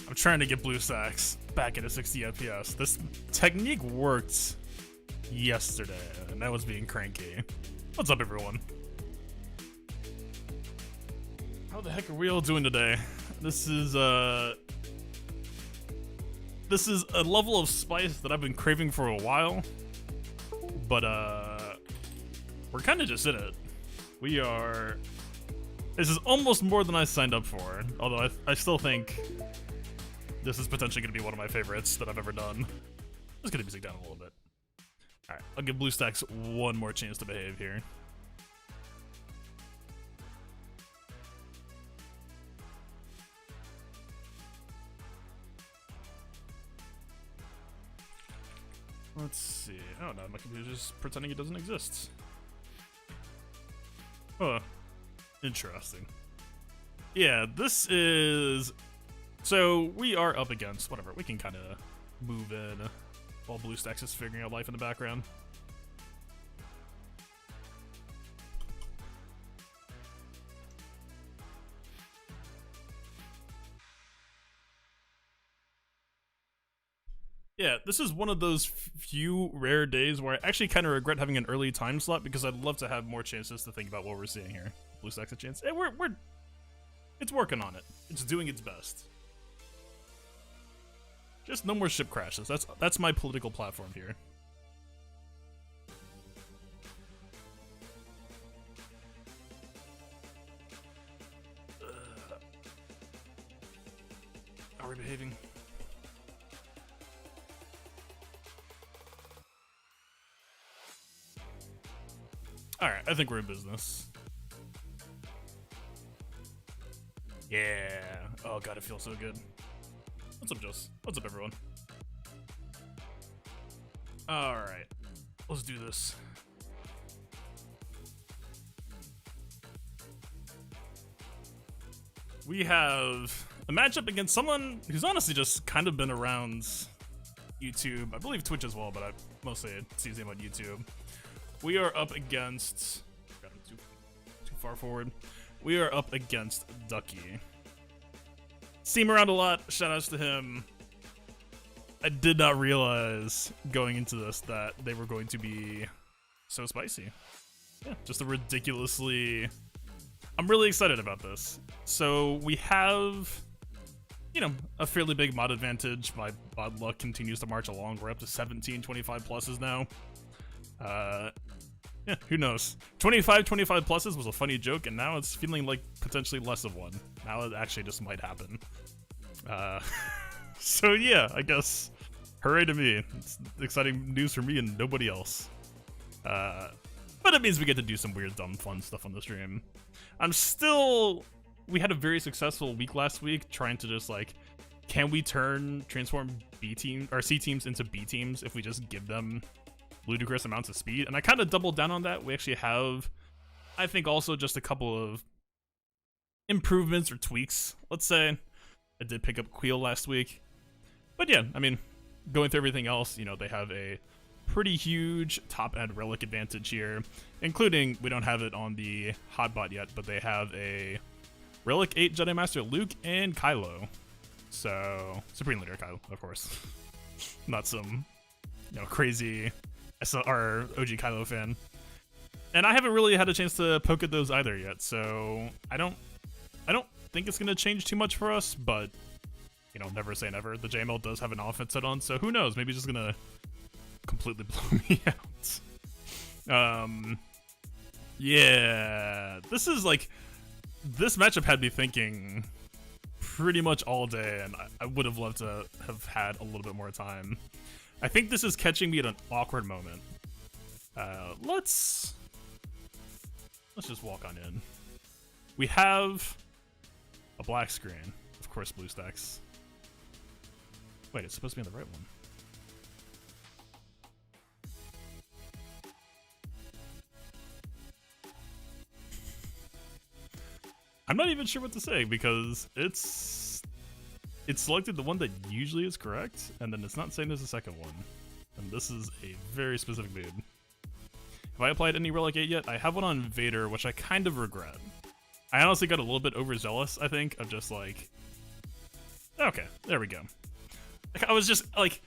I'm trying to get blue stacks back into 60 FPS. This technique worked yesterday, and I was being cranky. What's up, everyone? How the heck are we all doing today? This is a level of spice that I've been craving for a while, but we're kind of just in it. This is almost more than I signed up for, although I still think this is potentially going to be one of my favorites that I've ever done. Just gonna music down a little bit. Alright, I'll give BlueStacks one more chance to behave here. Let's see. Oh no, my computer's just pretending it doesn't exist. Huh. Interesting. Yeah, this is... So, we are up against... Whatever, we can kind of move in while BlueStacks is figuring out life in the background. Yeah, this is one of those few rare days where I actually kind of regret having an early time slot because I'd love to have more chances to think about what we're seeing here. BlueStacks a chance. It's working on it. It's doing its best. Just no more ship crashes. That's my political platform here. Are we behaving? Alright, I think we're in business. Yeah. Oh god, it feels so good. What's up, Joss? What's up, everyone? Alright. Let's do this. We have a matchup against someone who's honestly just kind of been around YouTube. I believe Twitch as well, but I mostly see his name on YouTube. We are up against... Got him too far forward. We are up against Ducky. See him around a lot. Shoutouts to him. I did not realize going into this that they were going to be so spicy. Yeah, just a ridiculously... I'm really excited about this. So we have, you know, a fairly big mod advantage. My mod luck continues to march along. We're up to 17 25 pluses now. Yeah, who knows? 25 pluses was a funny joke, and now it's feeling like potentially less of one. Now it actually just might happen. So yeah, I guess hooray to me. It's exciting news for me and nobody else. But it means we get to do some weird, dumb, fun stuff on the stream. We had a very successful week last week trying to just like, can we transform B team or C teams into B teams if we just give them ludicrous amounts of speed? And I kind of doubled down on that. We actually have, I think, also just a couple of improvements or tweaks. Let's say I did pick up Queel last week, but yeah, I mean, going through everything else, you know, they have a pretty huge top end relic advantage here, including, we don't have it on the hotbot yet, but they have a relic 8 Jedi Master Luke and Kylo. So Supreme Leader Kylo, of course. Not some, you know, crazy SR OG Kylo fan. And I haven't really had a chance to poke at those either yet, so I don't think it's gonna change too much for us, but you know, never say never. The JML does have an offense set on, so who knows, maybe it's just gonna completely blow me out. Yeah, this matchup had me thinking pretty much all day, and I would have loved to have had a little bit more time. I think this is catching me at an awkward moment. Let's just walk on in. We have a black screen, of course, BlueStacks. Wait, it's supposed to be on the right one. I'm not even sure what to say because it selected the one that usually is correct, and then it's not saying there's a second one. And this is a very specific mood. Have I applied any Relic 8 yet? I have one on Vader, which I kind of regret. I honestly got a little bit overzealous, I think, of just like Okay, there we go. Like, I was just like,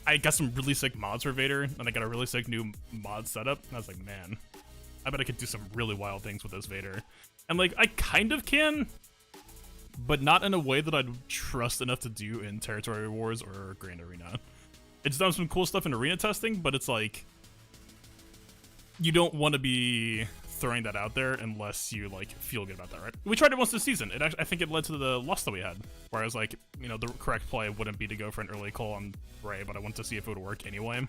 I got some really sick mods for Vader, and I got a really sick new mod setup, and I was like, man, I bet I could do some really wild things with this Vader. And like, I kind of can, but not in a way that I'd trust enough to do in Territory Wars or Grand Arena. It's done some cool stuff in arena testing, but it's like, you don't want to be throwing that out there unless you like feel good about that, right? We tried it once this season. It actually, I think it led to the loss that we had, where I was like, you know, the correct play wouldn't be to go for an early call on Bray, but I wanted to see if it would work anyway.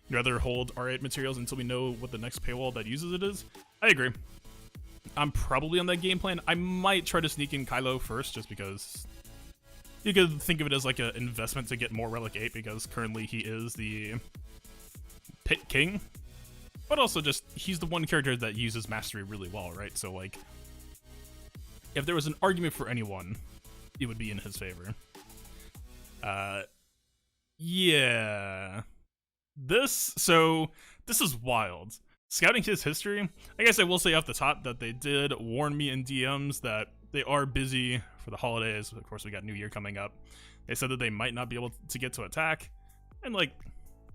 You'd rather hold R8 materials until we know what the next paywall that uses it is. I agree. I'm probably on that game plan. I might try to sneak in Kylo first, just because you could think of it as like an investment to get more Relic 8, because currently he is the Pit King. But also just, he's the one character that uses Mastery really well, right? So like, if there was an argument for anyone, it would be in his favor. Yeah. This is wild. Scouting his history, I guess I will say off the top that they did warn me in DMs that they are busy for the holidays. Of course, we got New Year coming up. They said that they might not be able to get to attack. And like,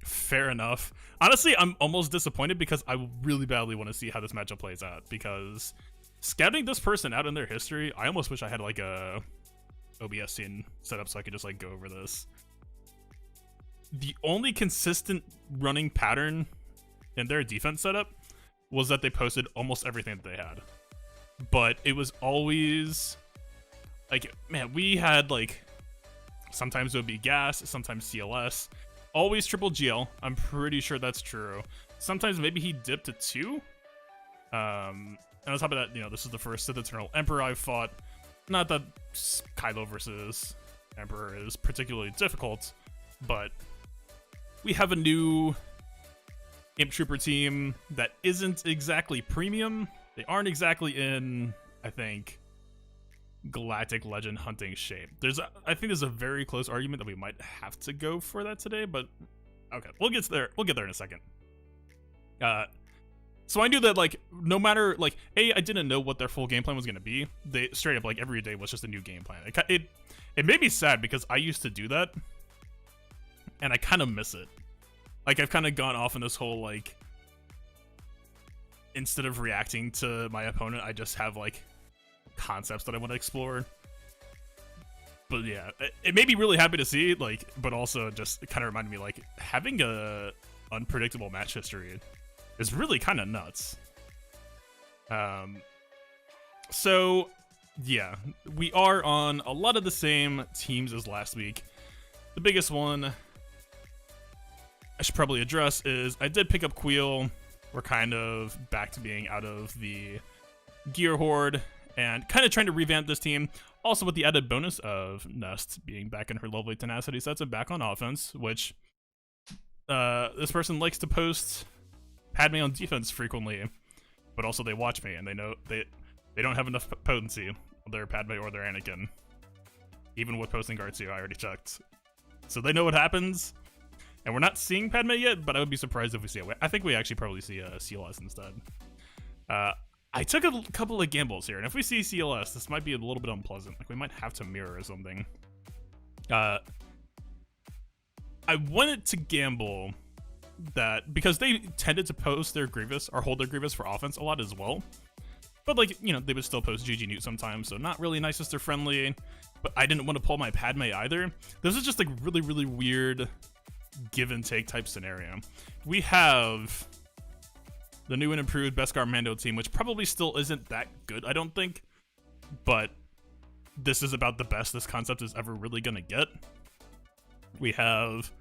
fair enough. Honestly, I'm almost disappointed because I really badly want to see how this matchup plays out, because scouting this person out in their history, I almost wish I had like a OBS scene set up so I could just like go over this. The only consistent running pattern in their defense setup was that they posted almost everything that they had. But it was always like, man, we had like, sometimes it would be gas, sometimes CLS, always triple GL. I'm pretty sure that's true. Sometimes maybe he dipped to 2. And on top of that, you know, this is the first Sith Eternal Emperor I've fought. Not that Kylo versus Emperor is particularly difficult, but we have a new Imp Trooper team that isn't exactly premium. They aren't exactly in, I think, Galactic Legend hunting shape. I think there's a very close argument that we might have to go for that today, but okay, we'll get there. We'll get there in a second. So I knew that like, no matter like, I didn't know what their full game plan was gonna be. They straight up like every day was just a new game plan. It made me sad because I used to do that, and I kind of miss it. Like, I've kind of gone off in this whole like, instead of reacting to my opponent, I just have like concepts that I want to explore. But yeah, it made me really happy to see, like, but also just kind of reminded me like, having a unpredictable match history is really kind of nuts. So yeah, we are on a lot of the same teams as last week. The biggest one I should probably address is I did pick up Queel. We're kind of back to being out of the Gear Horde and kind of trying to revamp this team. Also with the added bonus of Nest being back in her lovely tenacity sets and back on offense, which this person likes to post Padme on defense frequently, but also they watch me and they know they don't have enough potency on their Padme or their Anakin. Even with posting R2, I already checked. So they know what happens. And we're not seeing Padme yet, but I would be surprised if we see it. I think we actually probably see a CLS instead. I took a couple of gambles here, and if we see CLS, this might be a little bit unpleasant. Like, we might have to mirror or something. I wanted to gamble that, because they tended to post their Grievous, or hold their Grievous for offense a lot as well. But, like, you know, they would still post GG Newt sometimes, so not really nice sister friendly. But I didn't want to pull my Padme either. This is just, like, really, really weird give and take type scenario. We have the new and improved Beskar Mando team, which probably still isn't that good, I don't think, but this is about the best this concept is ever really gonna get. We have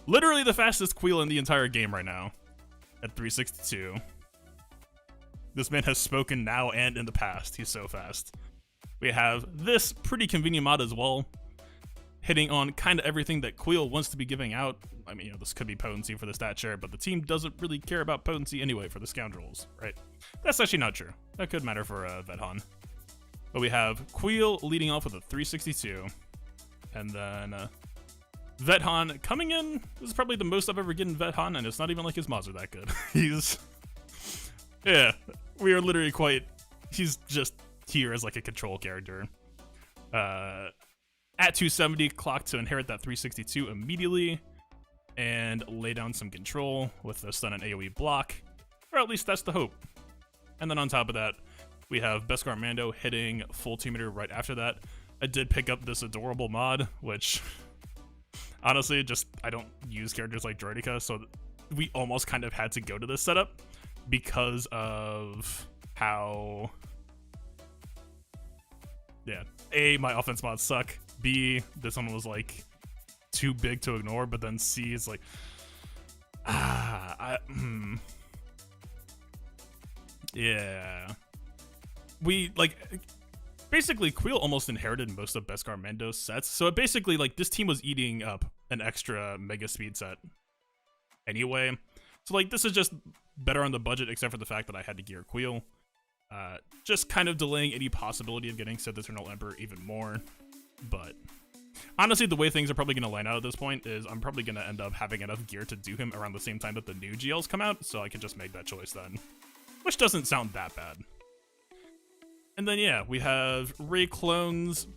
literally the fastest Queel in the entire game right now at 362. This man has spoken now and in the past. He's so fast. We have this pretty convenient mod as well, hitting on kind of everything that Queel wants to be giving out. I mean, you know, this could be potency for the stat share, but the team doesn't really care about potency anyway for the scoundrels, right? That's actually not true. That could matter for Vethan. But we have Queel leading off with a 362, and then Vethan coming in. This is probably the most I've ever gotten Vethan, and it's not even like his mods are that good. Yeah, we are literally he's just here as like a control character. at 270, clock to inherit that 362 immediately, and lay down some control with the stun and AoE block, or at least that's the hope. And then on top of that, we have Beskar Mando hitting full 2 meter right after that. I did pick up this adorable mod, which honestly, I don't use characters like Droideka, so we almost kind of had to go to this setup because of how, yeah, A, my offense mods suck, B, this one was like too big to ignore, but then C is like, yeah. We, like, basically, Queel almost inherited most of Beskar Mando's sets, so it basically, like, this team was eating up an extra Mega Speed set anyway. So, like, this is just better on the budget, except for the fact that I had to gear Queel. Just kind of delaying any possibility of getting Sith Eternal Emperor even more. But honestly, the way things are probably going to line out at this point is I'm probably going to end up having enough gear to do him around the same time that the new GLs come out, so I can just make that choice then. Which doesn't sound that bad. And then, yeah, we have Rey clones.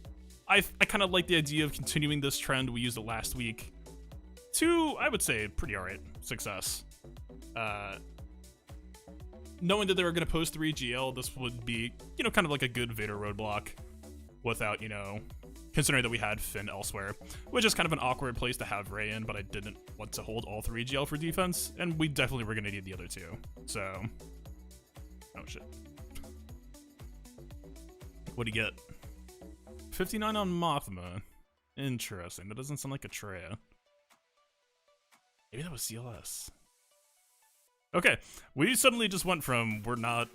I kind of like the idea of continuing this trend. We used it last week to, I would say, pretty alright success. Knowing that they were going to post 3 GL, this would be, you know, kind of like a good Vader roadblock without, you know, considering that we had Finn elsewhere, which is kind of an awkward place to have Rey in, but I didn't want to hold all 3 GL for defense, and we definitely were going to need the other 2. So, oh shit. What do you get? 59 on Mothma. Interesting. That doesn't sound like a Traya. Maybe that was CLS. Okay, we suddenly just went from we're not,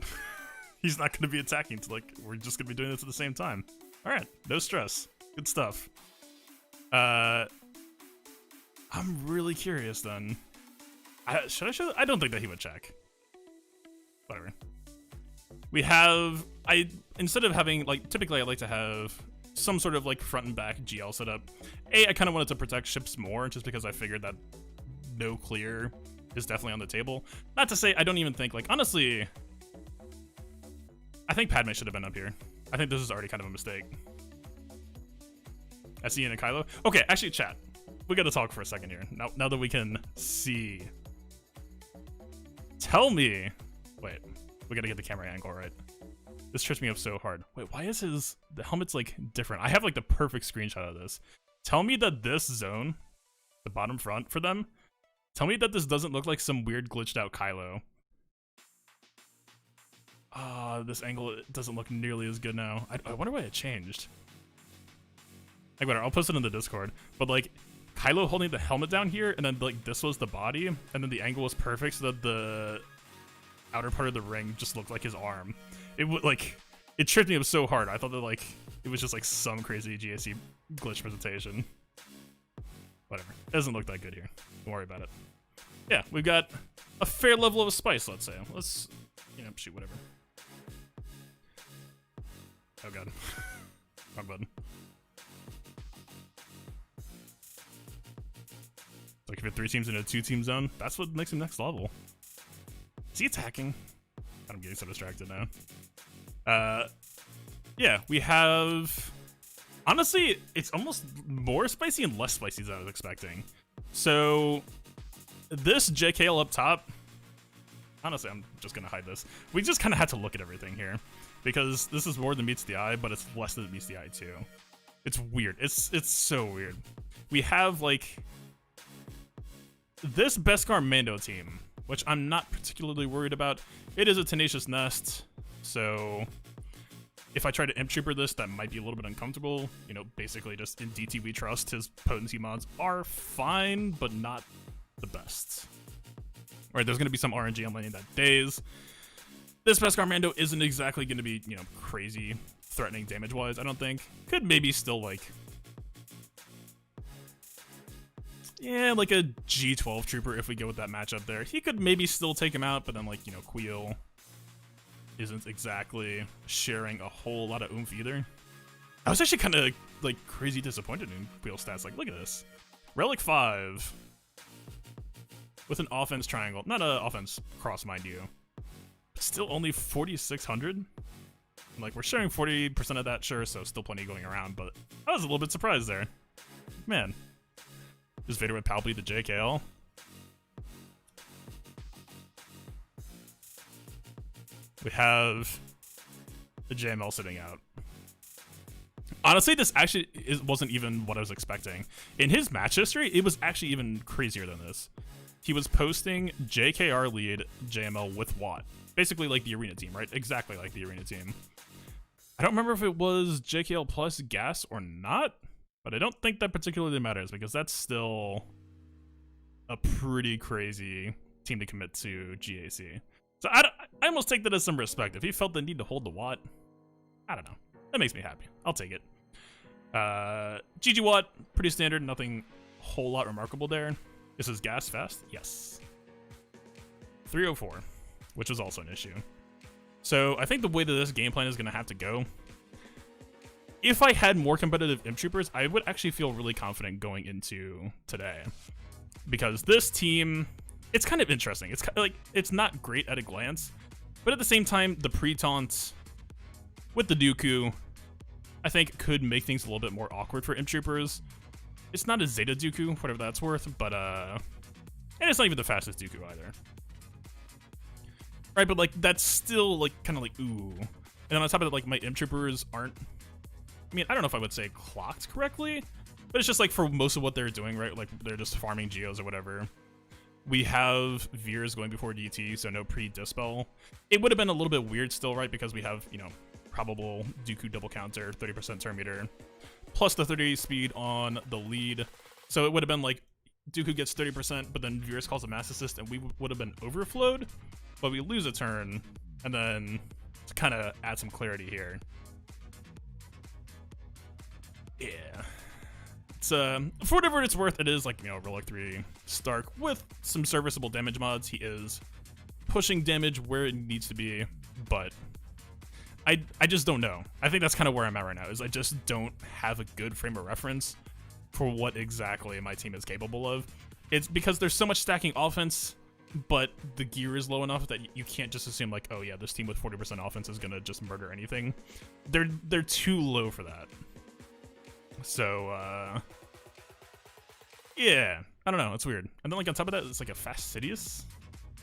he's not going to be attacking to like, we're just going to be doing this at the same time. All right, no stress. Good stuff. I'm really curious then. Should I show? I don't think that he would check. Whatever. We have, instead of having, like, typically I like to have some sort of, like, front and back GL setup. I kind of wanted to protect ships more, just because I figured that no clear is definitely on the table. Not to say, I don't even think, like, honestly, I think Padme should have been up here. I think this is already kind of a mistake. SE and Kylo. Okay, actually, chat. We gotta talk for a second here. Now that we can see. Tell me. Wait. We gotta get the camera angle right. This trips me up so hard. Wait, why is the helmet's like different? I have like the perfect screenshot of this. Tell me that this zone, the bottom front for them, tell me that this doesn't look like some weird glitched out Kylo. This angle doesn't look nearly as good now. I wonder why it changed. Like, whatever, I'll post it in the Discord. But like, Kylo holding the helmet down here, and then like this was the body, and then the angle was perfect so that the outer part of the ring just looked like his arm. It would like, it tripped me up so hard. I thought that like it was just like some crazy GAC glitch presentation. Whatever, it doesn't look that good here. Don't worry about it. Yeah, we've got a fair level of spice. Let's say. Let's, you know, shoot whatever. Oh god, wrong button. Like if you have 3 teams in a 2-team zone, that's what makes him next level. Is he attacking? I'm getting so distracted now. Yeah, we have... Honestly, it's almost more spicy and less spicy than I was expecting. So, this JKL up top... Honestly, I'm just gonna hide this. We just kind of had to look at everything here. Because this is more than meets the eye, but it's less than meets the eye too. It's weird. It's so weird. We have, like... This Beskar Mando team, which I'm not particularly worried about. It is a Tenacious Nest, so if I try to Imp Trooper this, that might be a little bit uncomfortable. You know, basically just in DT we trust, his potency mods are fine, but not the best. Alright, there's going to be some RNG on landing that days. This Beskar Mando isn't exactly going to be, you know, crazy threatening damage-wise, I don't think. Could maybe still, like... Yeah, like a G12 trooper if we go with that matchup there. He could maybe still take him out, but then, like, you know, Queel isn't exactly sharing a whole lot of oomph either. I was actually kind of, like, crazy disappointed in Queel stats. Like, look at this. Relic 5 with an offense triangle. Not an offense cross, mind you. But still only 4,600? Like, we're sharing 40% of that, sure, so still plenty going around, but I was a little bit surprised there. Man. Just Vader with palpably the JKL. We have the JML sitting out. Honestly, this actually wasn't even what I was expecting. In his match history, it was actually even crazier than this. He was posting JKR lead JML with Watt. Basically like the arena team, right? Exactly like the arena team. I don't remember if it was JKL plus gas or not, but I don't think that particularly matters because that's still a pretty crazy team to commit to GAC. So I almost take that as some respect. If he felt the need to hold the Watt, I don't know. That makes me happy. I'll take it. GG Watt, pretty standard. Nothing whole lot remarkable there. This is gas fast? Yes. 304, which was also an issue. So I think the way that this game plan is going to have to go, if I had more competitive Imp Troopers, I would actually feel really confident going into today. Because this team, it's kind of interesting. It's kind of like, it's not great at a glance, but at the same time, the pre-taunt with the Dooku, I think could make things a little bit more awkward for Imp Troopers. It's not a Zeta Dooku, whatever that's worth, but and it's not even the fastest Dooku either. Right, but like that's still like kind of like ooh. And then on top of it, like my Imp Troopers aren't, I mean, I don't know if I would say clocked correctly, but it's just like for most of what they're doing, right? Like they're just farming geos or whatever. We have Veers going before DT, so no pre-dispel. It would have been a little bit weird still, right? Because we have, you know, probable Dooku double counter, 30% turn meter, plus the 30 speed on the lead. So it would have been like Dooku gets 30%, but then Veers calls a mass assist, and we would have been overflowed, but we lose a turn, and then to kind of add some clarity here. Yeah. It's, for whatever it's worth, it is like, you know, Relic 3 Stark with some serviceable damage mods. He is pushing damage where it needs to be, but I just don't know. I think that's kind of where I'm at right now, is I just don't have a good frame of reference for what exactly my team is capable of. It's because there's so much stacking offense, but the gear is low enough that you can't just assume like, oh yeah, this team with 40% offense is gonna just murder anything. They're too low for that. So, yeah, I don't know, it's weird. And then like on top of that, it's like a Fastidious.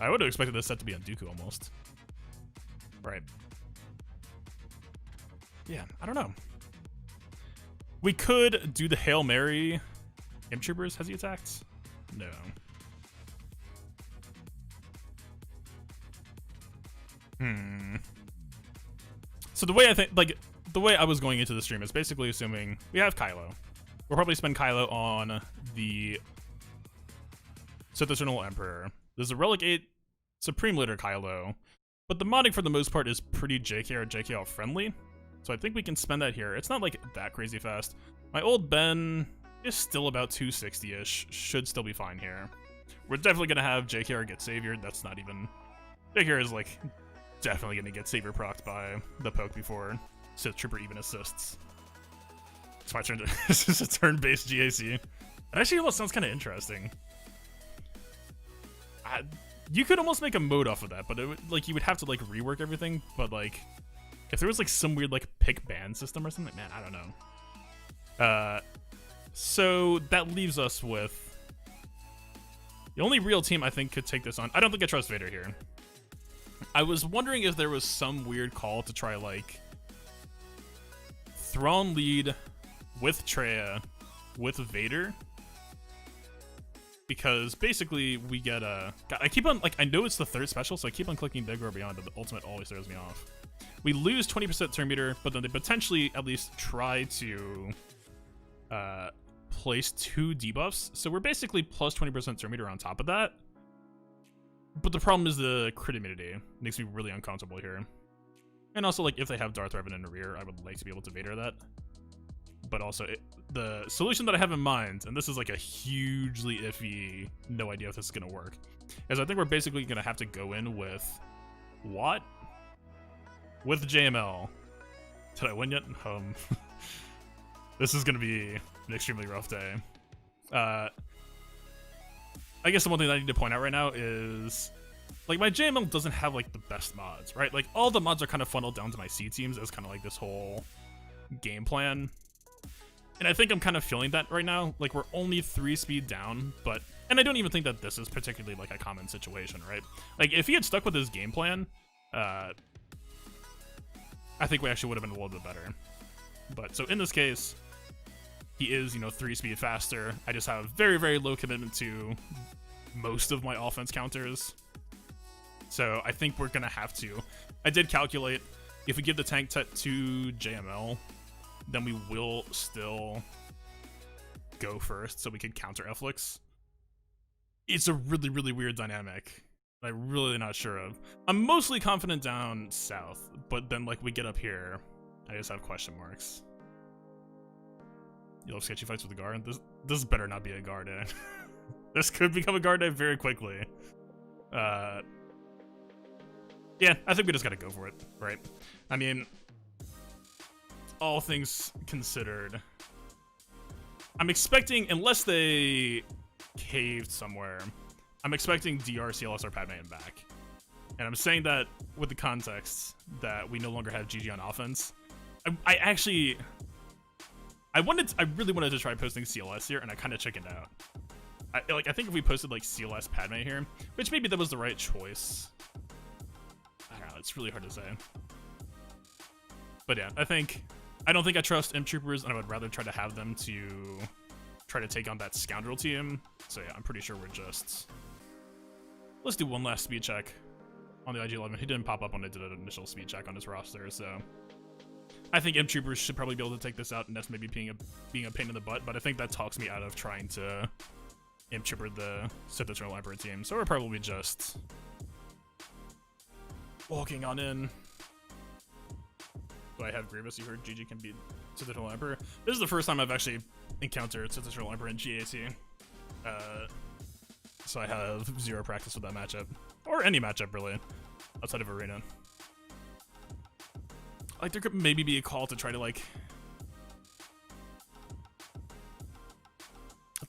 I would have expected this set to be on Dooku almost. Right. Yeah, I don't know. We could do the Hail Mary. Imp Troopers, has he attacked? No. So the way I think, like, the way I was going into the stream is basically assuming we have Kylo. We'll probably spend Kylo on the Sith Eternal Emperor. There's a Relic 8 Supreme Leader Kylo, but the modding for the most part is pretty JKR JKL friendly. So I think we can spend that here. It's not like that crazy fast. My old Ben is still about 260-ish. Should still be fine here. We're definitely going to have JKR get Savior. That's not even... JKR is like definitely going to get Savior procced by the poke before Sith Trooper even assists. It's my turn to... This is a turn-based GAC. It actually almost sounds kind of interesting. You could almost make a mode off of that, but it would, like, you would have to like rework everything, but like... If there was like some weird like pick ban system or something, man, I don't know. So that leaves us with the only real team I think could take this on. I don't think I trust Vader here. I was wondering if there was some weird call to try like Thrawn lead with Traya with Vader, because basically we get a. I keep on like I know it's the third special, so I keep on clicking Big or Beyond, but the ultimate always throws me off. We lose 20% turn meter, but then they potentially at least try to place 2 debuffs. So we're basically plus 20% turn meter on top of that. But the problem is the crit immunity. It makes me really uncomfortable here. And also, like, if they have Darth Revan in the rear, I would like to be able to Vader that. But also, the solution that I have in mind, and this is like a hugely iffy, no idea if this is going to work, is I think we're basically going to have to go in with Watt with JML. Did I win yet? This is going to be an extremely rough day. I guess the one thing that I need to point out right now is like my JML doesn't have like the best mods, right? Like all the mods are kind of funneled down to my C teams as kind of like this whole game plan. And I think I'm kind of feeling that right now. Like we're only 3 speed down, and I don't even think that this is particularly like a common situation, right? Like if he had stuck with his game plan, I think we actually would have been a little bit better. But so in this case, he is, 3 speed faster. I just have very, very low commitment to most of my offense counters. So I think we're gonna have to. I did calculate, if we give the tank to JML, then we will still go first so we can counter F-Lix. It's a really, really weird dynamic that I'm really not sure of. I'm mostly confident down south, but then like we get up here, I just have question marks. You love sketchy fights with the guard? This better not be a guard in. This could become a guard day very quickly. Yeah, I think we just gotta go for it, right? I mean, all things considered, I'm expecting, unless they caved somewhere, I'm expecting DR, CLS, or Padman back. And I'm saying that with the context that we no longer have GG on offense. I really wanted to try posting CLS here, and I kind of chickened out. I think if we posted like CLS Padme here, which maybe that was the right choice. I don't know, it's really hard to say. But yeah, I don't think I trust M Troopers, and I would rather try to have them to try to take on that scoundrel team. So yeah, I'm pretty sure we're just... Let's do one last speed check on the IG-11. He didn't pop up when I did an initial speed check on his roster, so... I think M Troopers should probably be able to take this out, and that's maybe being a pain in the butt, but I think that talks me out of trying to M Trooper the Sith Eternal Emperor team. So we're probably just walking on in. Do I have Grievous? You heard GG can beat Sith Eternal Emperor. This is the first time I've actually encountered Sith Eternal Emperor in GAC. So I have 0 practice with that matchup. Or any matchup, really, outside of Arena. Like, there could maybe be a call to try to, like...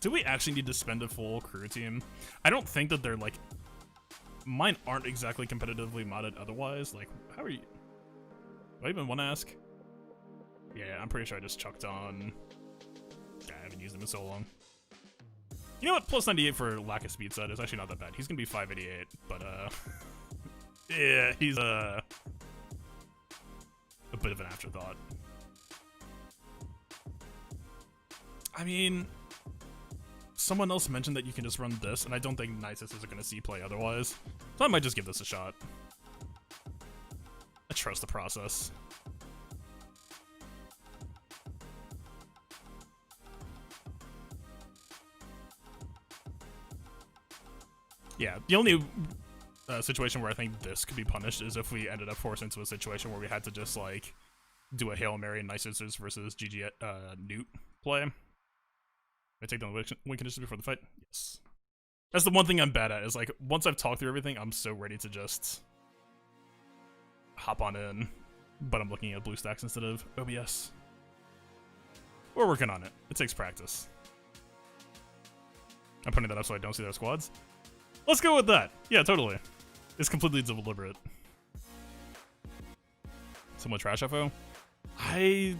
Do we actually need to spend a full crew team? I don't think that they're, like... Mine aren't exactly competitively modded otherwise. Like, how are you... Do I even want to ask? Yeah, I'm pretty sure I just chucked on... I haven't used them in so long. You know what? Plus 98 for lack of speed set is actually not that bad. He's gonna be 588, but, yeah, he's, a bit of an afterthought. I mean, someone else mentioned that you can just run this, and I don't think Nisus is going to see play otherwise. So I might just give this a shot. I trust the process. Yeah, the only situation where I think this could be punished is if we ended up forced into a situation where we had to just, like, do a Hail Mary and Nisus versus GG Newt play. I take down the win conditions before the fight? Yes. That's the one thing I'm bad at, is, like, once I've talked through everything, I'm so ready to just hop on in. But I'm looking at blue stacks instead of OBS. We're working on it. It takes practice. I'm putting that up so I don't see their squads. Let's go with that. Yeah, totally. It's completely deliberate. Someone trash FO? I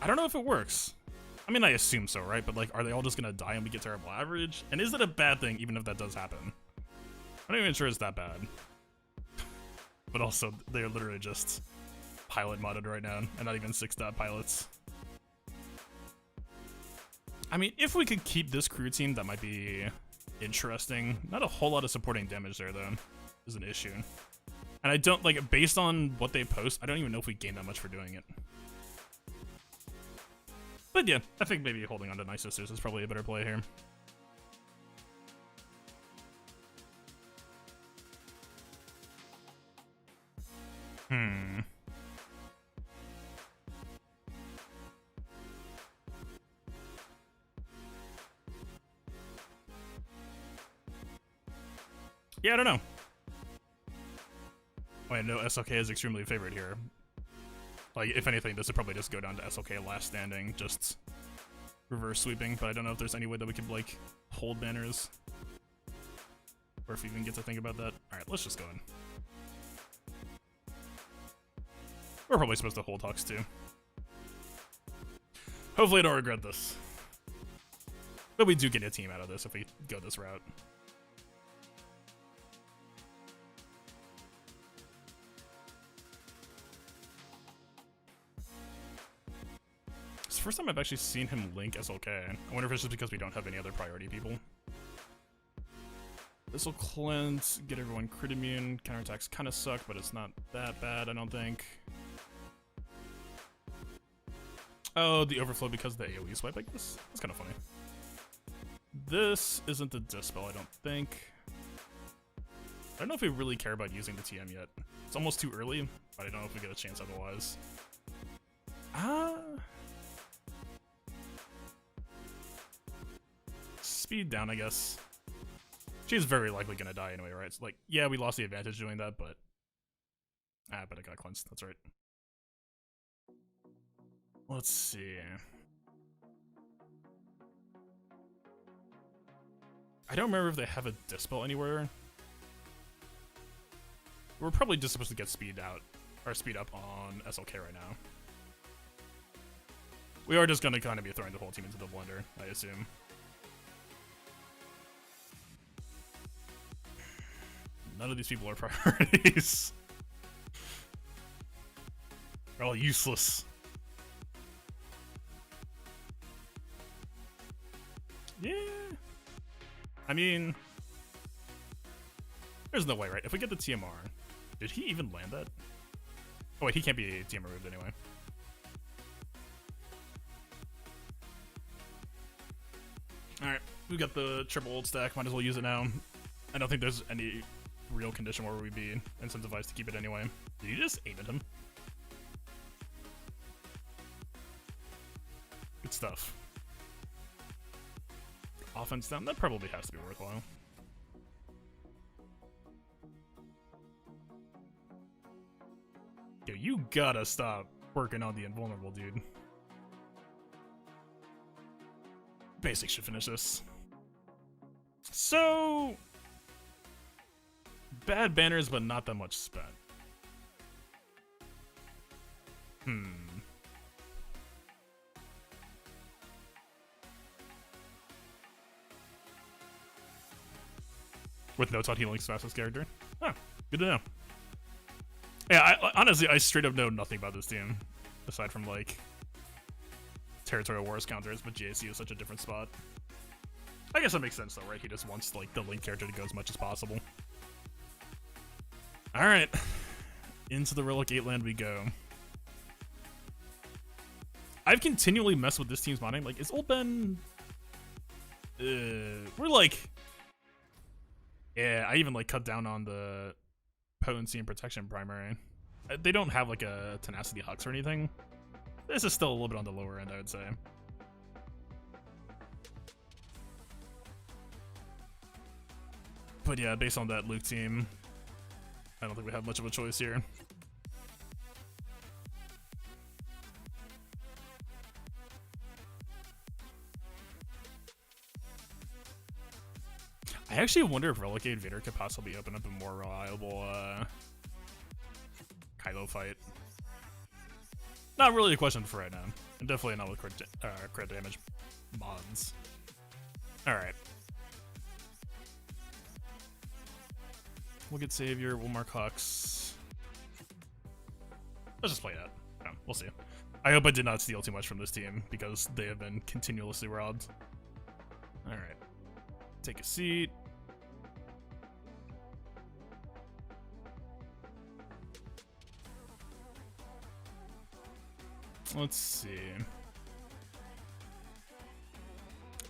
don't know if it works. I mean, I assume so, right? But, like, are they all just gonna die and we get terrible average? And is it a bad thing, even if that does happen? I'm not even sure it's that bad. But also, they're literally just pilot modded right now, and not even 6-dot pilots. I mean, if we could keep this crew team, that might be interesting. Not a whole lot of supporting damage there, though, is an issue. And I don't, like, based on what they post, I don't even know if we gain that much for doing it. But yeah, I think maybe holding on to Nice Sisters is probably a better play here. Yeah, I don't know. I know SLK is extremely favored here. Like, if anything, this would probably just go down to SLK last standing, just reverse sweeping, but I don't know if there's any way that we could, like, hold banners. Or if we even get to think about that. Alright, let's just go in. We're probably supposed to hold Hawks too. Hopefully I don't regret this. But we do get a team out of this if we go this route. It's the first time I've actually seen him link SLK. I wonder if it's just because we don't have any other priority people. This'll cleanse, get everyone crit immune. Counterattacks kind of suck, but it's not that bad, I don't think. Oh, the overflow because of the AoE swipe, I guess? That's kind of funny. This isn't the Dispel, I don't think. I don't know if we really care about using the TM yet. It's almost too early, but I don't know if we get a chance otherwise. Speed down, I guess. She's very likely gonna die anyway, right? It's like, yeah, we lost the advantage doing that, but... but I got cleansed, that's right. Let's see. I don't remember if they have a Dispel anywhere. We're probably just supposed to get speed out, or speed up on SLK right now. We are just gonna kind of be throwing the whole team into the blender, I assume. None of these people are priorities. They're all useless. Yeah. I mean, there's no way, right? If we get the TMR, did he even land that? Oh wait, he can't be TMR removed anyway. Alright, we got the triple ult stack, might as well use it now. I don't think there's any real condition where we'd be incentivized to keep it anyway. Did you just aim at him? Good stuff. Offense down, that probably has to be worthwhile. Yo, you gotta stop working on the invulnerable, dude. Basic should finish this. So... bad banners, but not that much spent. With notes on healing fastest character. Oh, good to know. Yeah, honestly, I straight up know nothing about this team. Aside from, like, Territorial Wars counters, but GAC is such a different spot. I guess that makes sense, though, right? He just wants, like, the Link character to go as much as possible. Alright. Into the Relic 8 land we go. I've continually messed with this team's modding. Like, is Old Ben... we're, like... Yeah, I even, like, cut down on the potency and protection primary. They don't have, like, a tenacity hux or anything. This is still a little bit on the lower end, I would say. But yeah, based on that Luke team, I don't think we have much of a choice here. I actually wonder if Relicade Vader could possibly open up a more reliable Kylo fight. Not really a question for right now. And definitely not with crit damage mods. Alright. We'll get Savior, we'll mark Hux. Let's just play that. No, we'll see. I hope I did not steal too much from this team, because they have been continuously robbed. Alright. Take a seat. Let's see.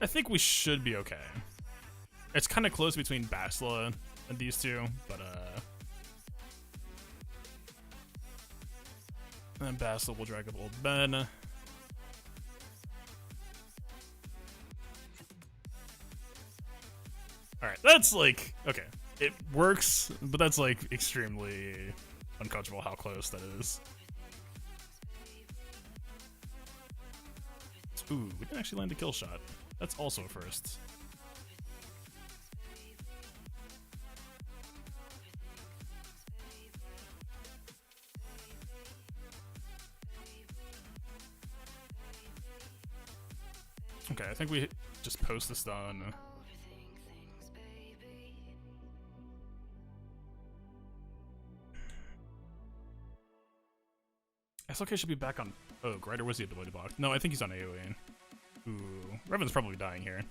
I think we should be okay. It's kind of close between Basla and these two, but and Basla will drag up Old Ben. Alright, that's like, okay. It works, but that's like extremely uncomfortable how close that is. Ooh, we didn't actually land a kill shot. That's also a first. Okay, I think we just post this done. SLK should be back on Oak, right? Or was he ability block? No, I think he's on AoE. Ooh, Revan's probably dying here.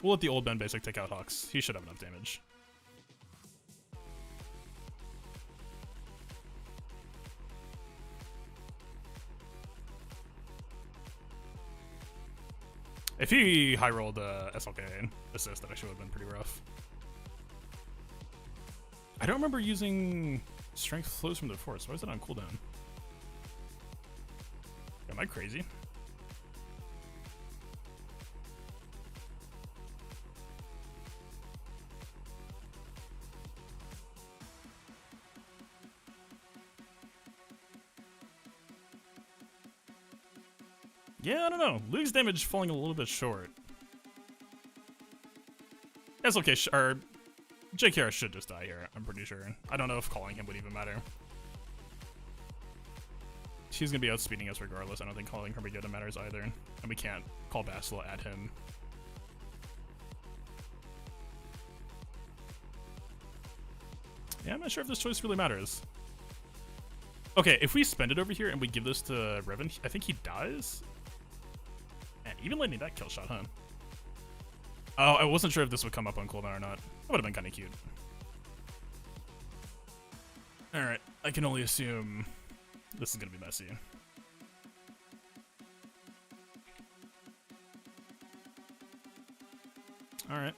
We'll let the old Ben basic take out Hawks. He should have enough damage. If he high rolled SLK assist, that actually would have been pretty rough. I don't remember using strength flows from the force. Why is it on cooldown? Am I crazy? Yeah, I don't know. Luke's damage falling a little bit short. That's okay. Or JKR should just die here, I'm pretty sure. I don't know if calling him would even matter. She's gonna be outspeeding us regardless. I don't think calling her Megiddo matters either. And we can't call Bastila at him. Yeah, I'm not sure if this choice really matters. Okay, if we spend it over here and we give this to Revan, I think he dies. Man, even letting that kill shot, huh? Oh, I wasn't sure if this would come up on cooldown or not. That would have been kind of cute. Alright, I can only assume this is going to be messy. Alright.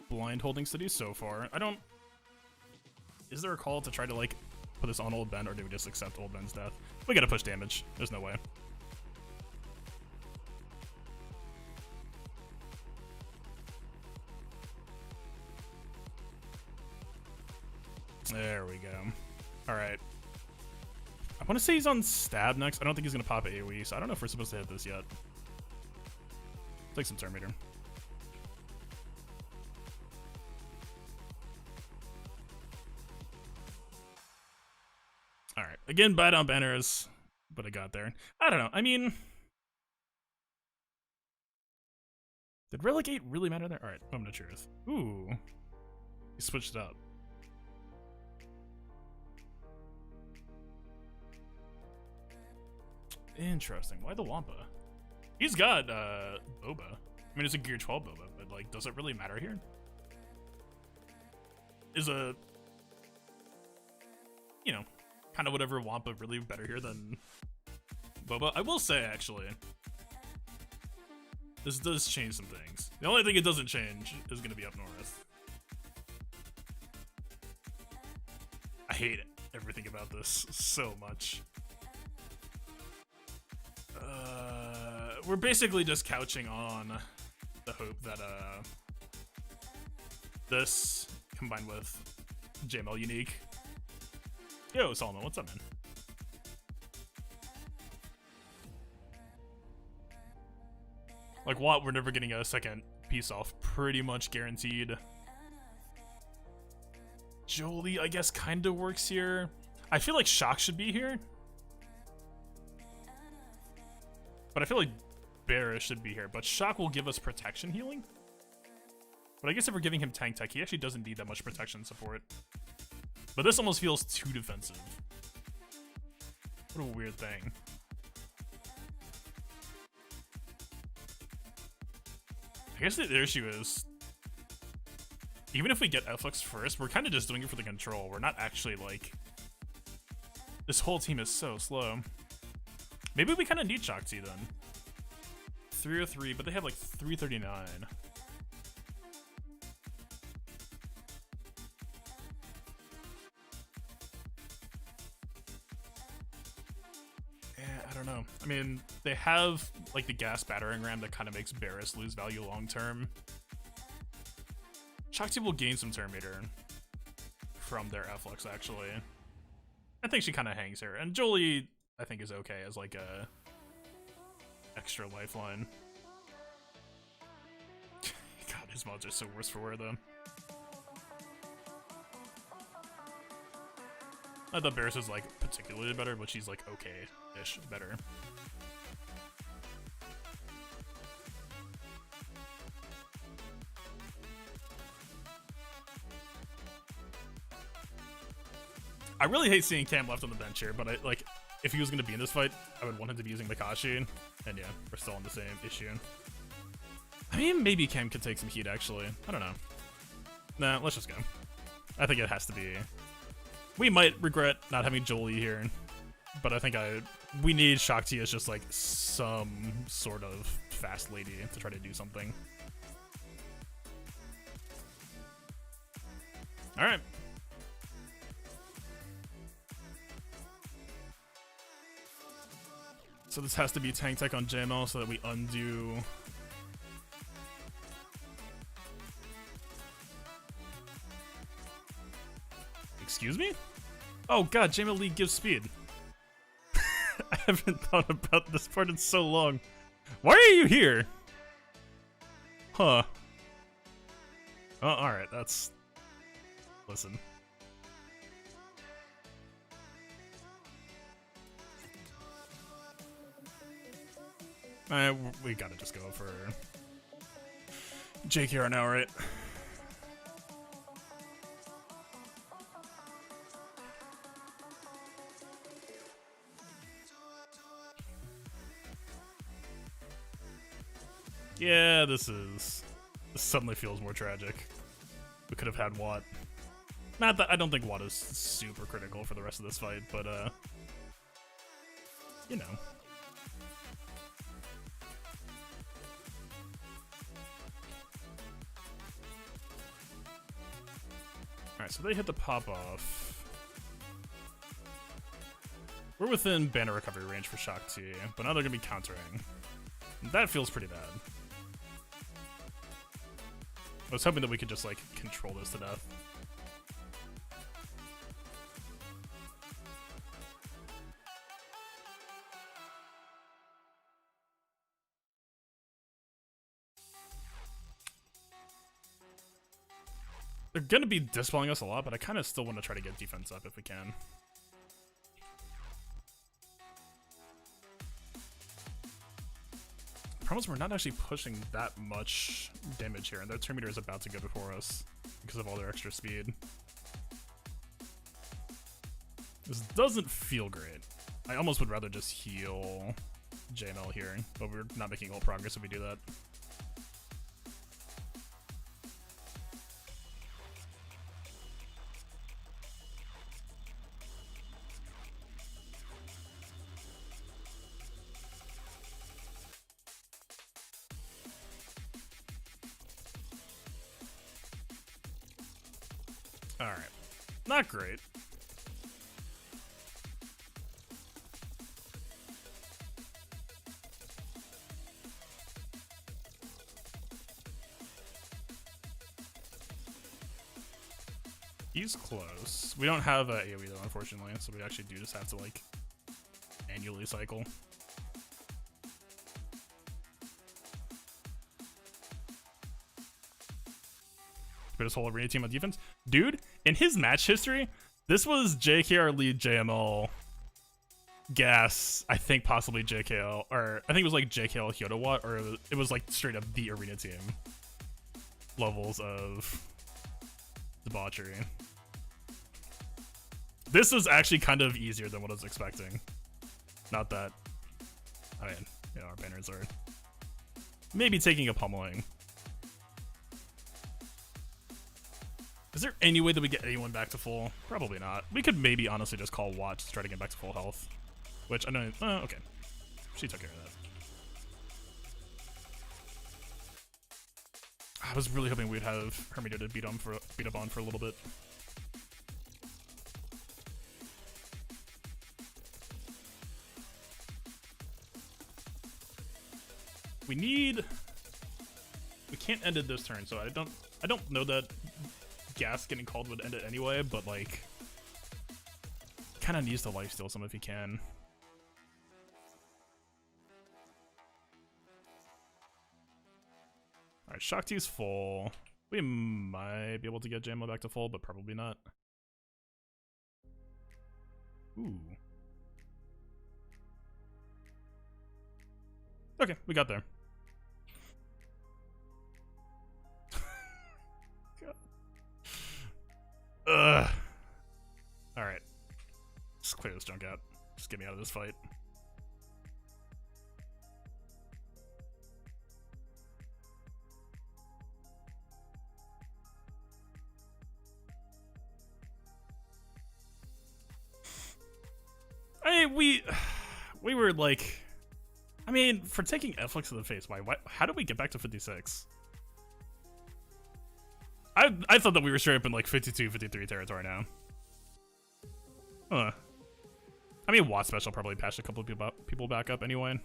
Blind holding city so far. I don't... Is there a call to try to, like, put this on Old Ben, or do we just accept Old Ben's death? We gotta push damage. There's no way. There we go. Alright. I want to say he's on stab next. I don't think he's going to pop AoE, so I don't know if we're supposed to hit this yet. Take some turn meter. Alright. Again, bad on banners, but I got there. I don't know. I mean... Did Relegate really matter there? Alright, moment of truth. Ooh. He switched it up. Interesting. Why the Wampa? He's got Boba. I mean, it's a Gear 12 Boba, but like, does it really matter here? Is a, you know, kind of whatever Wampa really better here than Boba? I will say, actually, this does change some things. The only thing it doesn't change is going to be up north. I hate everything about this so much. We're basically just couching on the hope that this combined with JML unique. Yo, Solomon, what's up, man? Like, what? We're never getting a second piece off. Pretty much guaranteed. Jolie, I guess, kind of works here. I feel like Shock should be here. But I feel like Bear should be here. But Shock will give us protection healing. But I guess if we're giving him tank tech, he actually doesn't need that much protection support. But this almost feels too defensive. What a weird thing. I guess the issue is, even if we get F-Lux first, we're kind of just doing it for the control. We're not actually, like... This whole team is so slow. Maybe we kind of need Shakti then. 303, but they have like 339. Yeah, I don't know. I mean, they have like the gas battering ram that kind of makes Barris lose value long term. Shakti will gain some turn meter from their F-Lux actually. I think she kind of hangs here. And Jolie, I think, is okay as like a extra lifeline. God, his mods are so worse for wear though. I thought Barris was like particularly better, but she's like okay-ish better. I really hate seeing Cam left on the bench here, but I like if he was going to be in this fight, I would want him to be using Makashi, and yeah, we're still on the same issue. I mean, maybe Cam could take some heat, actually. I don't know. Nah, let's just go. I think it has to be. We might regret not having Jolie here, but I think we need Shakti as just like some sort of fast lady to try to do something. All right. So this has to be tank tech on JML so that we undo. Excuse me? Oh god, JML League gives speed. I haven't thought about this part in so long. Why are you here? Huh. Oh, alright, that's... Listen. We gotta just go for JKR now, right? Yeah, this suddenly feels more tragic. We could have had Watt. Not that I don't think Watt is super critical for the rest of this fight, but you know. Alright, so they hit the pop-off. We're within banner recovery range for Shakti, but now they're going to be countering. That feels pretty bad. I was hoping that we could just, like, control this to death. They're going to be dispelling us a lot, but I kind of still want to try to get defense up if we can. Problem is we're not actually pushing that much damage here, and their turn meter is about to go before us because of all their extra speed. This doesn't feel great. I almost would rather just heal JML here, but we're not making all progress if we do that. Alright. Not great. He's close. We don't have a AoE though, unfortunately, so we actually do just have to, like, manually cycle. Put his whole arena team on defense. Dude, in his match history, this was JKR lead JML Gas, I think possibly JKL, or I think it was like JKL Hyoto Watt, or it was like straight up the arena team levels of debauchery. This was actually kind of easier than what I was expecting. Not that, I mean, you know, our banners are maybe taking a pummeling. Is there any way that we get anyone back to full? Probably not. We could maybe honestly just call Watt to try to get back to full health. Which I know, okay. She took care of that. I was really hoping we'd have Hermita to beat up on for a little bit. We can't end it this turn, so I don't know that Gas getting called would end it anyway, but like kind of needs to lifesteal some if he can. Alright, Shakti's full. We might be able to get JML back to full, but probably not. Ooh. Okay, we got there. Ugh. Alright. Just clear this junk out. Just get me out of this fight. We were like, I mean, for taking F-Flex to the face, why? How did we get back to 56? I thought that we were straight up in like 52, 53 territory now. Huh. I mean, Watt Special probably patched a couple of people back up anyway.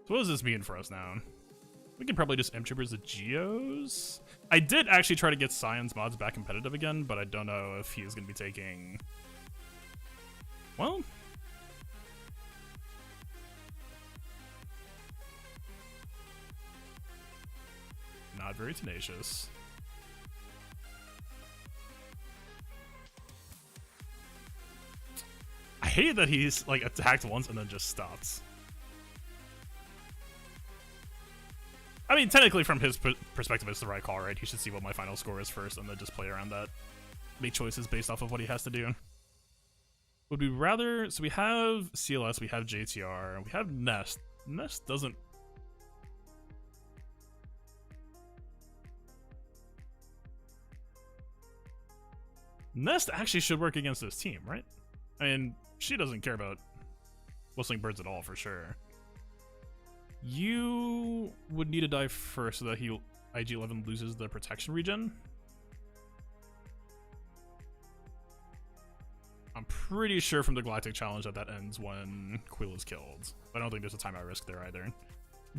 So what does this mean for us now? We can probably just M-Troopers the Geos? I did actually try to get Science mods back competitive again, but I don't know if he's going to be taking... Well... Not very tenacious. I hate that he's like attacked once and then just stops. I mean, technically from his perspective, it's the right call, right? He should see what my final score is first and then just play around that. Make choices based off of what he has to do. Would we rather... So we have CLS, we have JTR, we have Nest. Nest doesn't... Nest actually should work against this team, right? I mean, she doesn't care about whistling birds at all, for sure. You would need to die first so that IG-11 loses the protection regen. I'm pretty sure from the Galactic Challenge that ends when Quill is killed. I don't think there's a timeout risk there either.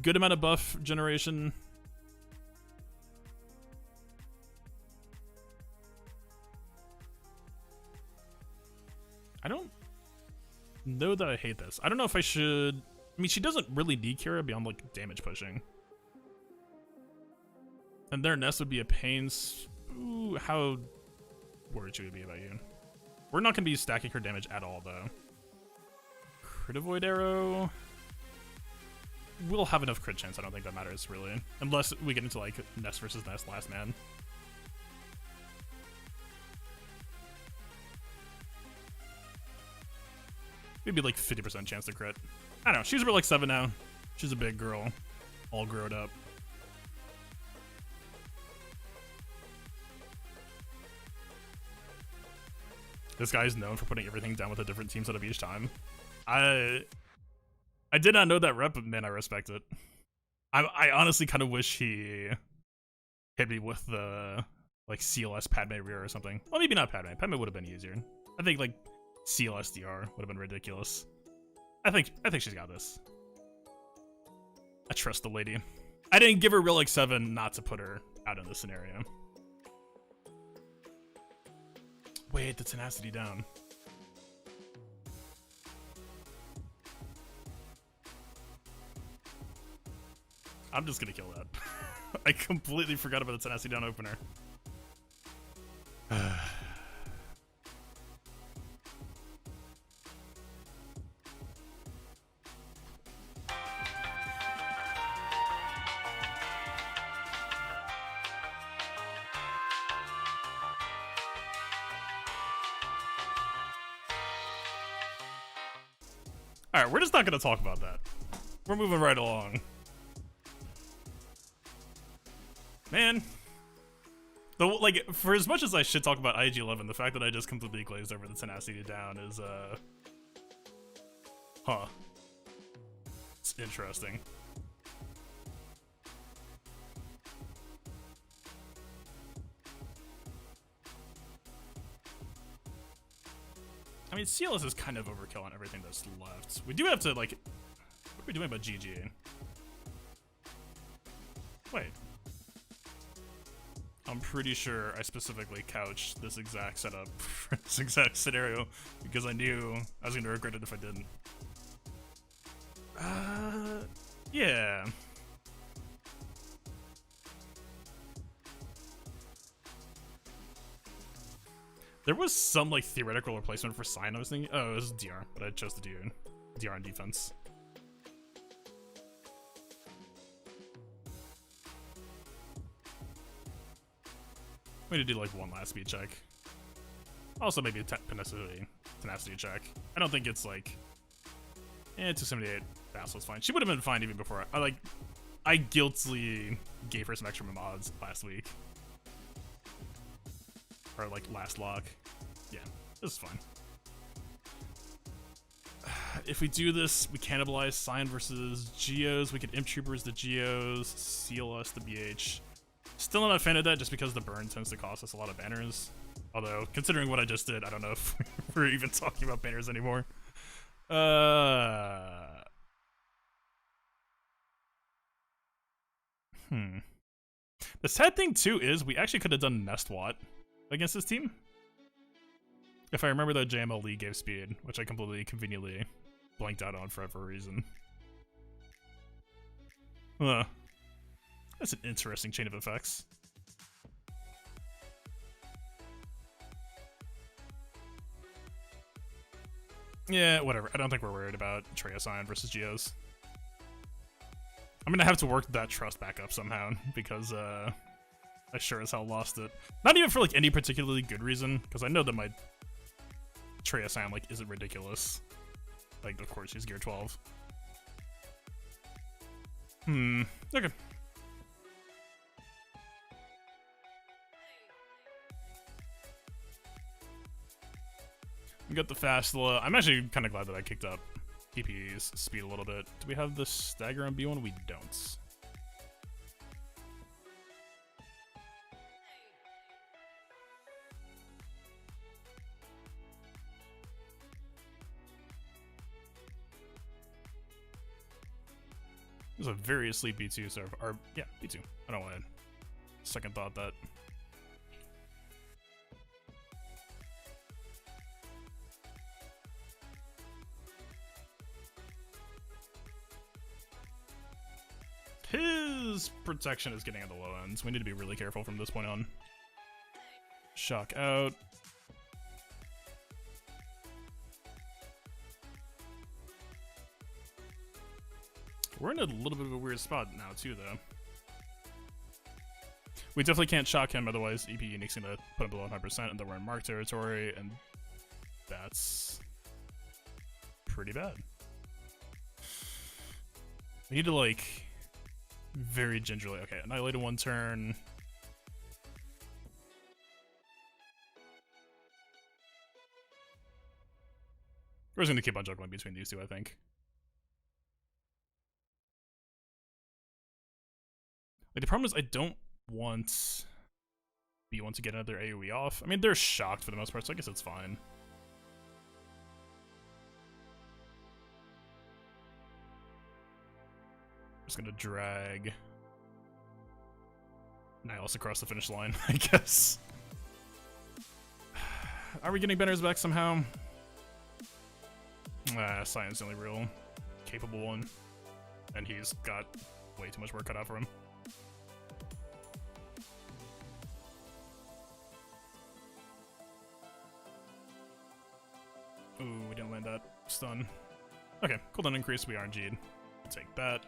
Good amount of buff generation. I don't know that I hate this. I don't know if I should... I mean, she doesn't really need Kira beyond, like, damage pushing. And their Nest would be a pain. Ooh, how worried should we be about you? We're not going to be stacking her damage at all, though. Crit Avoid Arrow... We'll have enough crit chance. I don't think that matters, really. Unless we get into, like, Nest versus Nest last man. Maybe like 50% chance to crit. I don't know. She's about like 7 now. She's a big girl. All grown up. This guy's known for putting everything down with a different team set up each time. I did not know that rep, but man, I respect it. I honestly kind of wish he hit me with the like CLS Padme rear or something. Well, maybe not Padme. Padme would have been easier. I think like CLSDR would have been ridiculous. I think she's got this. I trust the lady. I didn't give her Relic 7 not to put her out in this scenario. Wait, the tenacity down. I'm just gonna kill that. I completely forgot about the tenacity down opener. Alright, we're just not gonna talk about that. We're moving right along. Man. Like, for as much as I should talk about IG-11, the fact that I just completely glazed over the tenacity down is, huh. It's interesting. I mean, CLS is kind of overkill on everything that's left. We do have to, like... What are we doing about GG? Wait. I'm pretty sure I specifically couched this exact setup for this exact scenario because I knew I was going to regret it if I didn't. Yeah. There was some like theoretical replacement for Sign I was thinking. Oh, it was DR, but I chose to do DR on defense. We need to do like one last speed check. Also maybe a tenacity check. I don't think it's like 278 Vassal is fine. She would have been fine even before. I guiltily gave her some extra mods last week. Or like last lock. Yeah, this is fine. If we do this, we cannibalize Sign versus Geos. We could Imp Troopers the Geos, CLS the BH. Still not a fan of that just because the burn tends to cost us a lot of banners. Although, considering what I just did, I don't know if we're even talking about banners anymore. The sad thing too is we actually could have done Nest Watt against this team. If I remember that JML League gave speed, which I completely conveniently blanked out on for whatever reason. That's an interesting chain of effects. Yeah, whatever. I don't think we're worried about Trey Assign versus Geos. I'm gonna have to work that trust back up somehow, because I sure as hell lost it. Not even for like any particularly good reason, because I know that my Trey Assign like isn't ridiculous. Like, of course, he's gear 12. Okay. We got the fast low. I'm actually kind of glad that I kicked up PP's speed a little bit. Do we have the stagger on B1? We don't. There's a very asleep B2 so far. Or, yeah, B2. I don't want to second thought that. His protection is getting at the low ends. We need to be really careful from this point on. Shock out. We're in a little bit of a weird spot now, too, though. We definitely can't shock him, otherwise EP Unique's gonna put him below 100%, and then we're in Mark territory, and that's pretty bad. We need to, like, very gingerly. Okay, annihilated one turn. We're just gonna keep on juggling between these two, I think. Like, the problem is I don't want B1 to get another AoE off. I mean, they're shocked for the most part, so I guess it's fine. Just gonna drag Nihilus across the finish line, I guess. Are we getting banners back somehow? Cyan's the only real capable one. And he's got way too much work cut out for him. Ooh, we didn't land that stun. Okay, cooldown increase, we RNG'd. We'll take that.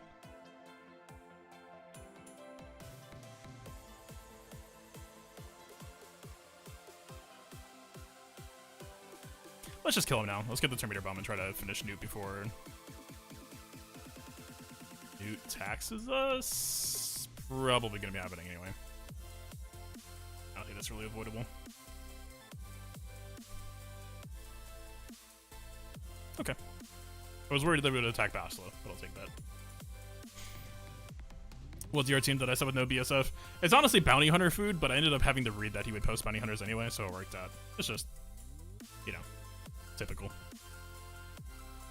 Let's just kill him now. Let's get the Terminator Bomb and try to finish Newt before Newt taxes us. Probably gonna be happening anyway. I don't think that's really avoidable. Okay. I was worried they would attack Basilo, but I'll take that. What's your team that I said with no BSF? It's honestly Bounty Hunter food, but I ended up having to read that he would post Bounty Hunters anyway, so it worked out. It's just, you know, typical.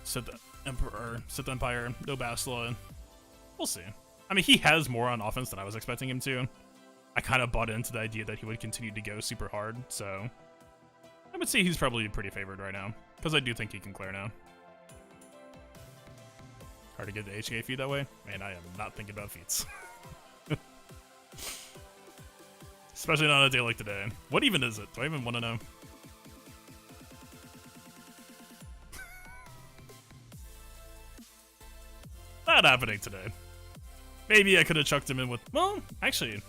Sit the Emperor, sit the Empire, no Basilo. We'll see. I mean, he has more on offense than I was expecting him to. I kind of bought into the idea that he would continue to go super hard, so I would say he's probably pretty favored right now, because I do think he can clear now. Hard to get the HK feed that way? Man, I am not thinking about feats. Especially not on a day like today. What even is it? Do I even want to know? Not happening today. Maybe I could have chucked him in with... Well, actually...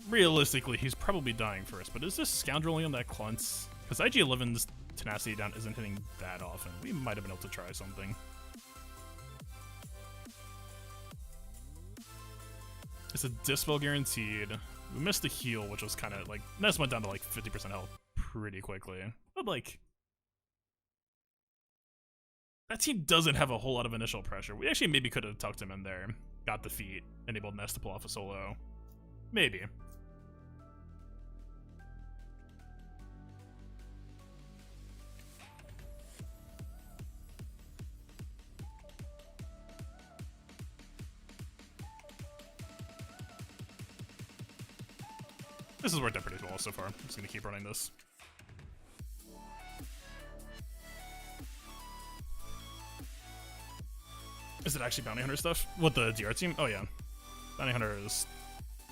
Realistically, he's probably dying first, but is this Scoundrel only on that Clunts? Because IG-11's tenacity down isn't hitting that often. We might have been able to try something. It's a Dispel guaranteed. We missed the heal, which was kind of like... Ness went down to like 50% health pretty quickly. But like... That team doesn't have a whole lot of initial pressure. We actually maybe could have tucked him in there. Got the feat. Enabled Ness to pull off a solo. Maybe. This has worked out pretty well so far. I'm just gonna keep running this. Is it actually Bounty Hunter stuff? What, the DR team? Oh yeah. Bounty Hunter is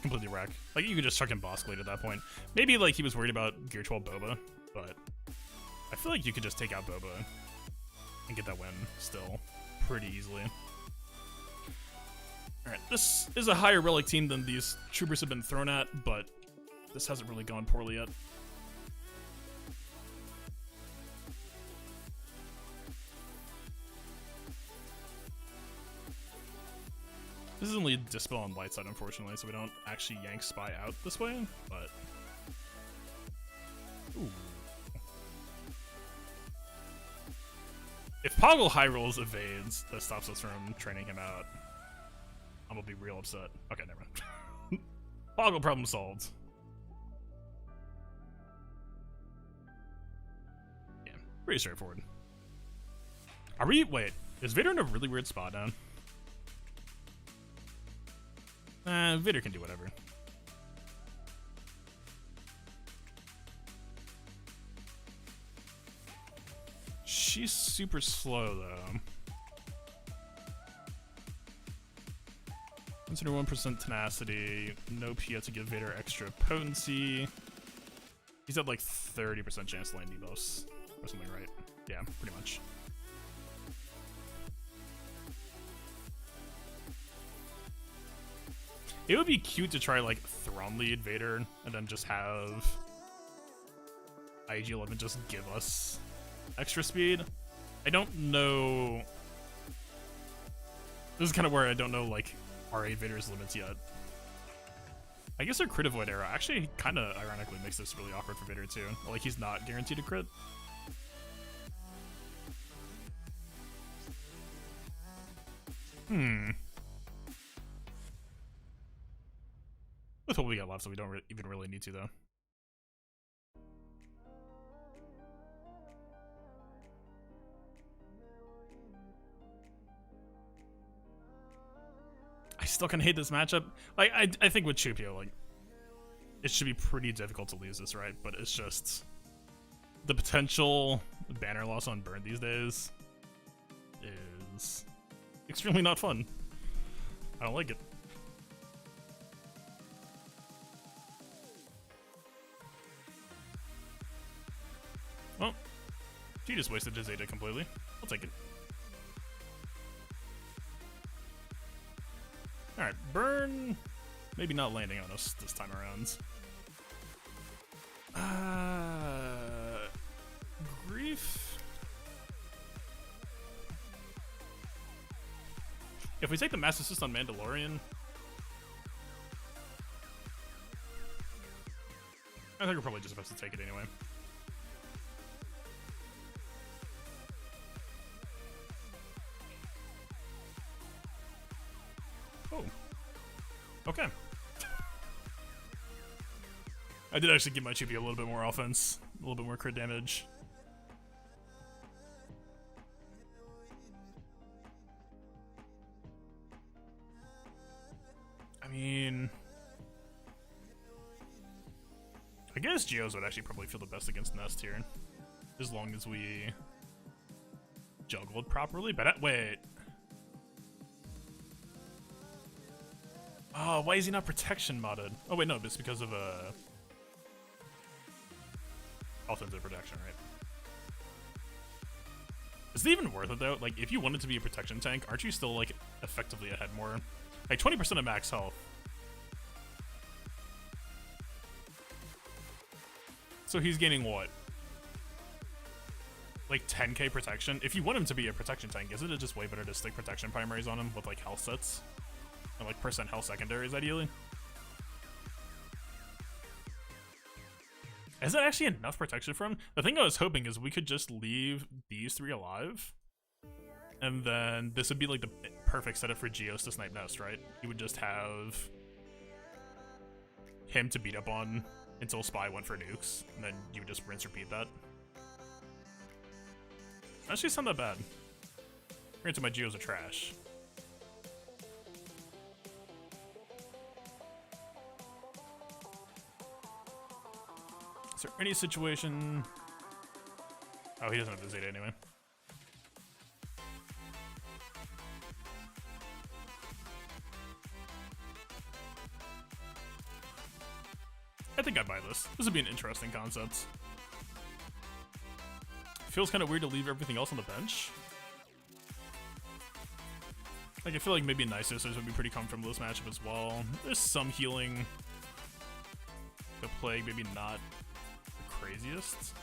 completely wreck. Like, you could just chuck in Boss Glade at that point. Maybe, like, he was worried about Gear 12 Boba, but I feel like you could just take out Boba and get that win still pretty easily. Alright, this is a higher relic team than these troopers have been thrown at, but this hasn't really gone poorly yet. This is only Dispel on light side, unfortunately, so we don't actually yank Spy out this way, but... Ooh. If Poggle high rolls evades, that stops us from training him out. I'm gonna be real upset. Okay, never mind. Poggle problem solved. Yeah, pretty straightforward. Are we... Wait, is Vader in a really weird spot now? Vader can do whatever. She's super slow, though. Consider 1% tenacity. No Pia to give Vader extra potency. He's at like 30% chance to land debuffs. Or something, right? Yeah, pretty much. It would be cute to try, like, Thrawn lead Vader, and then just have IG-11 just give us extra speed. I don't know... This is kind of where I don't know, like, R8 Vader's limits yet. I guess our crit avoid era actually kind of ironically makes this really awkward for Vader, too. Like, he's not guaranteed a crit. With what we got left, so we don't even really need to, though. I still kind of hate this matchup. Like, I think with Chupio, like, it should be pretty difficult to lose this, right? But it's just the potential banner loss on Burn these days is extremely not fun. I don't like it. Well, he just wasted his Zeta completely. I'll take it. Alright, Burn... Maybe not landing on us this time around. Grief... If we take the Mass Assist on Mandalorian... I think we're probably just supposed to take it anyway. Oh. Okay. I did actually give my Chibi a little bit more offense, a little bit more crit damage. I mean... I guess Geos would actually probably feel the best against Nest here. As long as we juggle it properly, but wait. Oh, why is he not protection modded? Oh wait, no, it's because of offensive protection, right? Is it even worth it though? Like, if you wanted to be a protection tank, aren't you still like effectively ahead more? Like 20% of max health. So he's gaining what? Like 10k protection? If you want him to be a protection tank, isn't it just way better to stick protection primaries on him with like health sets? And like percent health secondaries ideally? Is that actually enough protection for him? The thing I was hoping is we could just leave these 3 alive. And then this would be like the perfect setup for Geos to snipe Nest, right? You would just have him to beat up on until Spy went for nukes, and then you would just rinse repeat that. Actually, it's not that bad. Granted, my Geos are trash. Is there any situation? Oh, he doesn't have the Zeta anyway. I think I'd buy this. This would be an interesting concept. Feels kind of weird to leave everything else on the bench. Like, I feel like maybe Night Sisters would be pretty comfortable this matchup as well. There's some healing. The Plague, maybe not the craziest.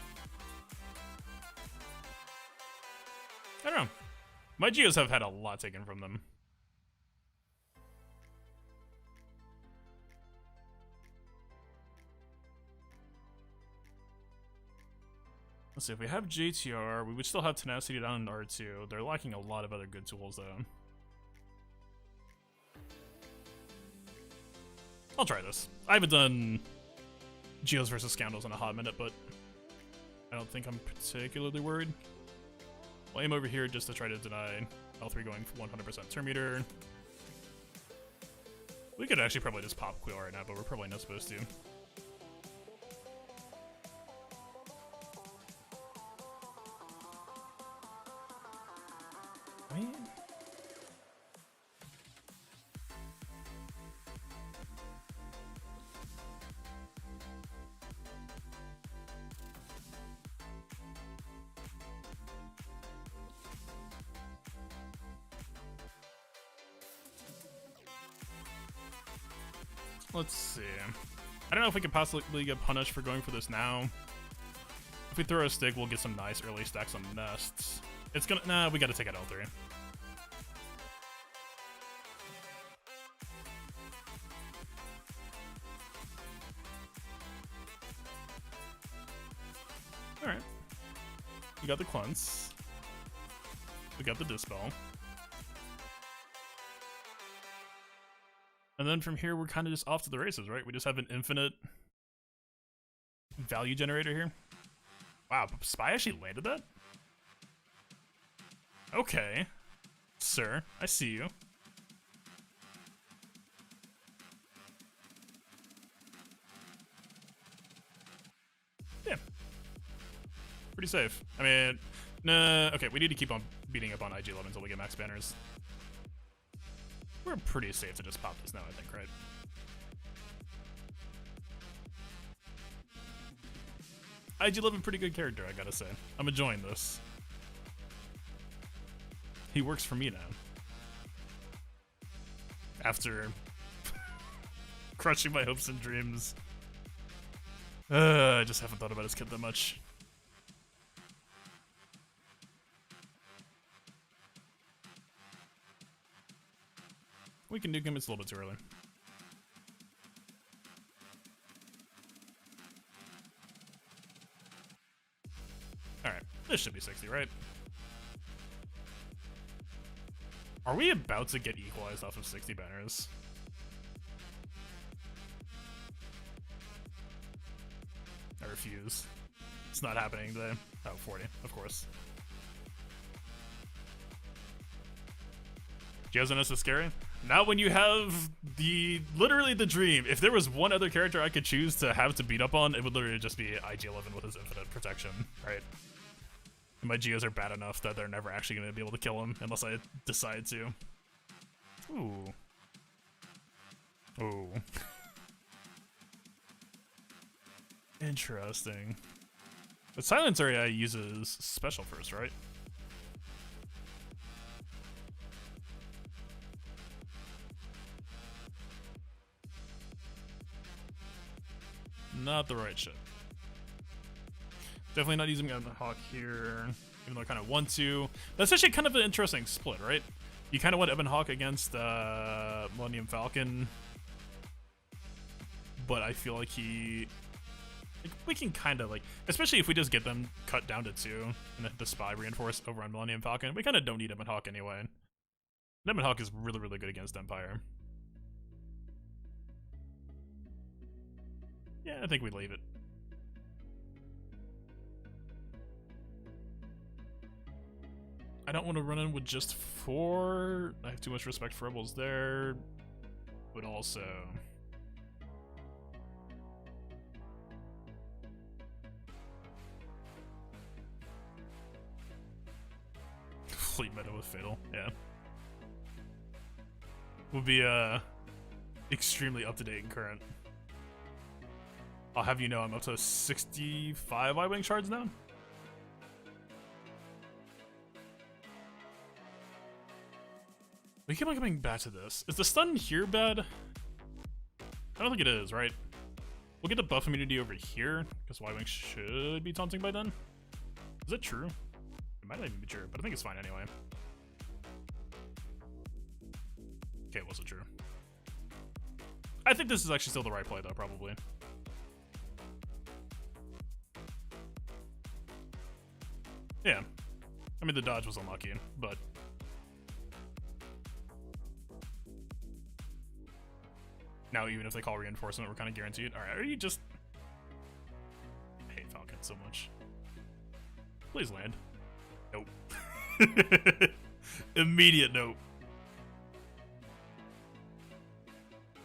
I don't know. My Geos have had a lot taken from them. Let's see, if we have JTR, we would still have Tenacity down in R2. They're lacking a lot of other good tools, though. I'll try this. I haven't done Geos versus Scoundrels in a hot minute, but I don't think I'm particularly worried. I'll aim over here just to try to deny L3 going for 100% turn meter. We could actually probably just pop Quill right now, but we're probably not supposed to. Let's see. I don't know if we could possibly get punished for going for this now. If we throw a stick, we'll get some nice early stacks on nests. It's gonna... Nah, we gotta take out L3. Alright. We got the Cleanse. We got the Dispel. And then from here, we're kind of just off to the races, right? We just have an infinite value generator here. Wow, Spy actually landed that? Okay. Sir, I see you. Yeah. Pretty safe. I mean, nah, okay, we need to keep on beating up on IG11 until we get max banners. We're pretty safe to just pop this now, I think, right? IG11, pretty good character, I gotta say. I'm enjoying this. He works for me now. After crushing my hopes and dreams. I just haven't thought about his kid that much. We can nuke him, it's a little bit too early. Alright, this should be 60, right? Are we about to get equalized off of 60 banners? I refuse. It's not happening today. Oh, 40, of course. Geozinus is scary? Not when you have literally the dream. If there was one other character I could choose to have to beat up on, it would literally just be IG11 with his infinite protection, right? And my Geos are bad enough that they're never actually going to be able to kill him unless I decide to. Ooh. Ooh. Interesting. But Silence Area uses Special first, right? not the right ship. Definitely not using Ebon Hawk here, even though I kind of want to. That's actually kind of an interesting split, right? You kind of want Ebon Hawk against Millennium Falcon, but I feel like we can kind of like, especially if we just get them cut down to 2 and the spy reinforced over on Millennium Falcon, we kind of don't need Ebon Hawk anyway. And Ebon Hawk is really, really good against Empire. Yeah, I think we leave it. I don't want to run in with just 4. I have too much respect for Rebels there, but also fleet meta with Fatal, yeah. Would be extremely up to date and current. I'll have you know I'm up to 65 Y-Wing shards now. We keep on coming back to this. Is the stun here bad? I don't think it is, right? We'll get the buff immunity over here, because Y-Wing should be taunting by then. Is that true? It might not even be true, but I think it's fine anyway. Okay, it wasn't true. I think this is actually still the right play, though, probably. Yeah. I mean, the dodge was unlucky, but... now, even if they call reinforcement, we're kind of guaranteed. Alright, are you just... I hate Falcon so much. Please land. Nope. Immediate nope.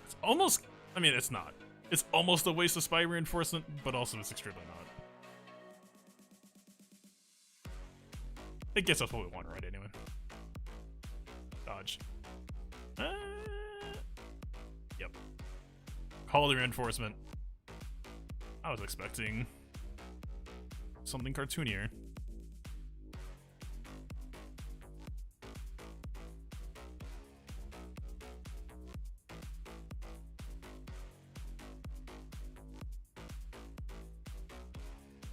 It's almost... I mean, it's not. It's almost a waste of spy reinforcement, but also it's extremely not. It gets us what we want right anyway. Dodge. Yep. Call the reinforcement. I was expecting something cartoonier.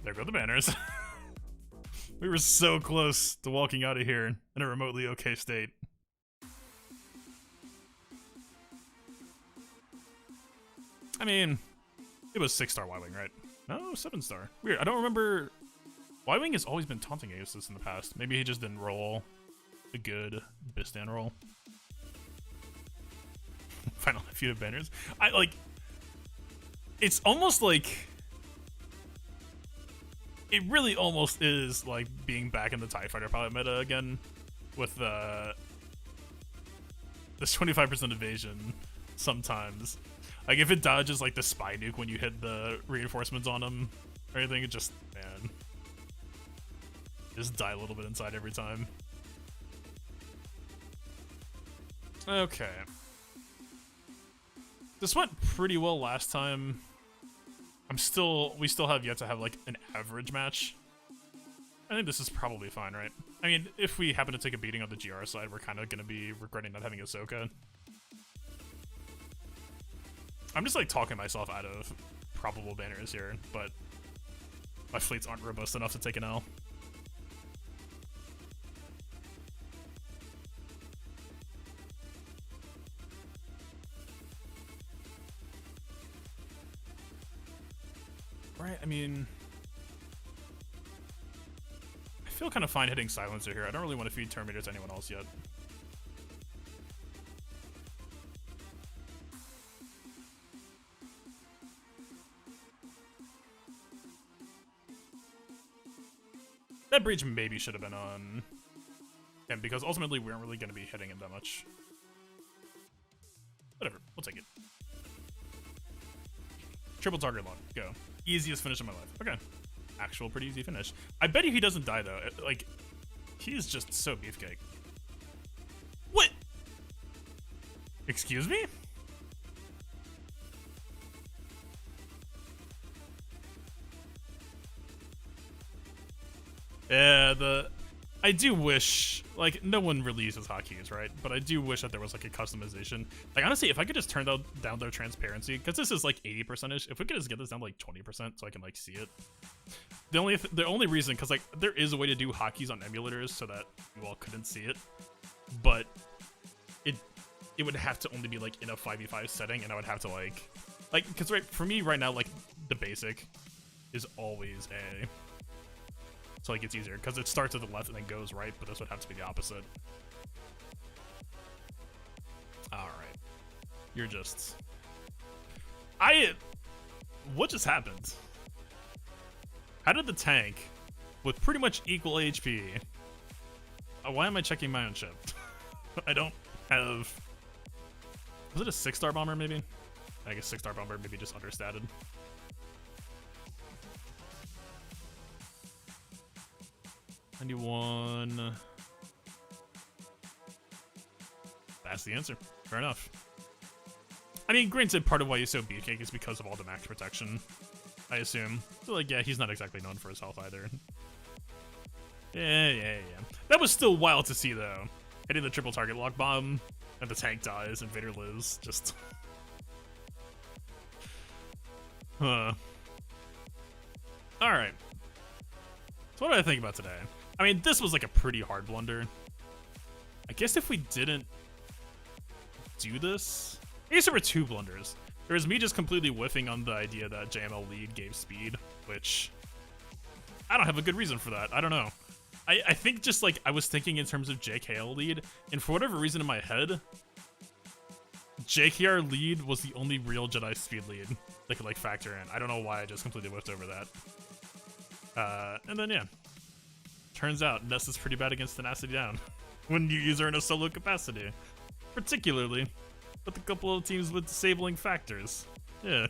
There go the banners. We were so close to walking out of here in a remotely okay state. I mean, it was 6-star Y-Wing, right? No, 7-star. Weird. I don't remember. Y-Wing has always been taunting against this in the past. Maybe he just didn't roll a good Bistan roll. Final feud of banners. I like. It's almost like. It really almost is like being back in the TIE Fighter pilot meta again, with this 25% evasion sometimes. Like if it dodges like the spy nuke when you hit the reinforcements on him or anything, it just, man, just die a little bit inside every time. Okay. This went pretty well last time. We still have yet to have like an average match. I think this is probably fine, right? I mean, if we happen to take a beating on the GR side, we're kind of going to be regretting not having Ahsoka. I'm just like talking myself out of probable banners here, but my fleets aren't robust enough to take an L. Right, I mean, I feel kind of fine hitting Silencer here. I don't really want to feed Terminator to anyone else yet. That breach maybe should have been on him, because ultimately we aren't really going to be hitting him that much. Whatever, we'll take it. Triple target lock, go. Easiest finish of my life. Okay. Actual pretty easy finish. I bet you he doesn't die though. Like, he's just so beefcake. What? Excuse me? Yeah, I do wish like, no one really uses hotkeys, right? But I do wish that there was like a customization. Like, honestly, if I could just turn down their transparency, because this is like 80%ish, if we could just get this down to like 20% so I can like see it. The only reason, because like there is a way to do hotkeys on emulators so that you all couldn't see it, but it would have to only be like in a 5v5 setting, and I would have to like because right for me right now, like the basic is always A. So like it's easier because it starts at the left and then goes right, but this would have to be the opposite. All right, you're just what just happened? How did the tank with pretty much equal HP? Why am I checking my own ship? I don't have. Was it a 6-star bomber maybe? I guess 6-star bomber maybe just understated. $91. That's the answer. Fair enough. I mean, granted, part of why he's so beefcake is because of all the max protection, I assume. So, like, yeah, he's not exactly known for his health either. Yeah. That was still wild to see, though. Hitting the triple target lock bomb, and the tank dies, and Vader lives. Just... Huh. Alright. So what do I think about today? I mean, this was like a pretty hard blunder. I guess if we didn't do this... I guess there were two blunders. There was me just completely whiffing on the idea that JML lead gave speed, which... I don't have a good reason for that. I don't know. I think just like I was thinking in terms of JKL lead, and for whatever reason in my head, JKR lead was the only real Jedi speed lead that could like factor in. I don't know why I just completely whiffed over that. And then yeah, turns out Ness is pretty bad against tenacity down when you use her in a solo capacity, particularly with a couple of teams with disabling factors. Yeah.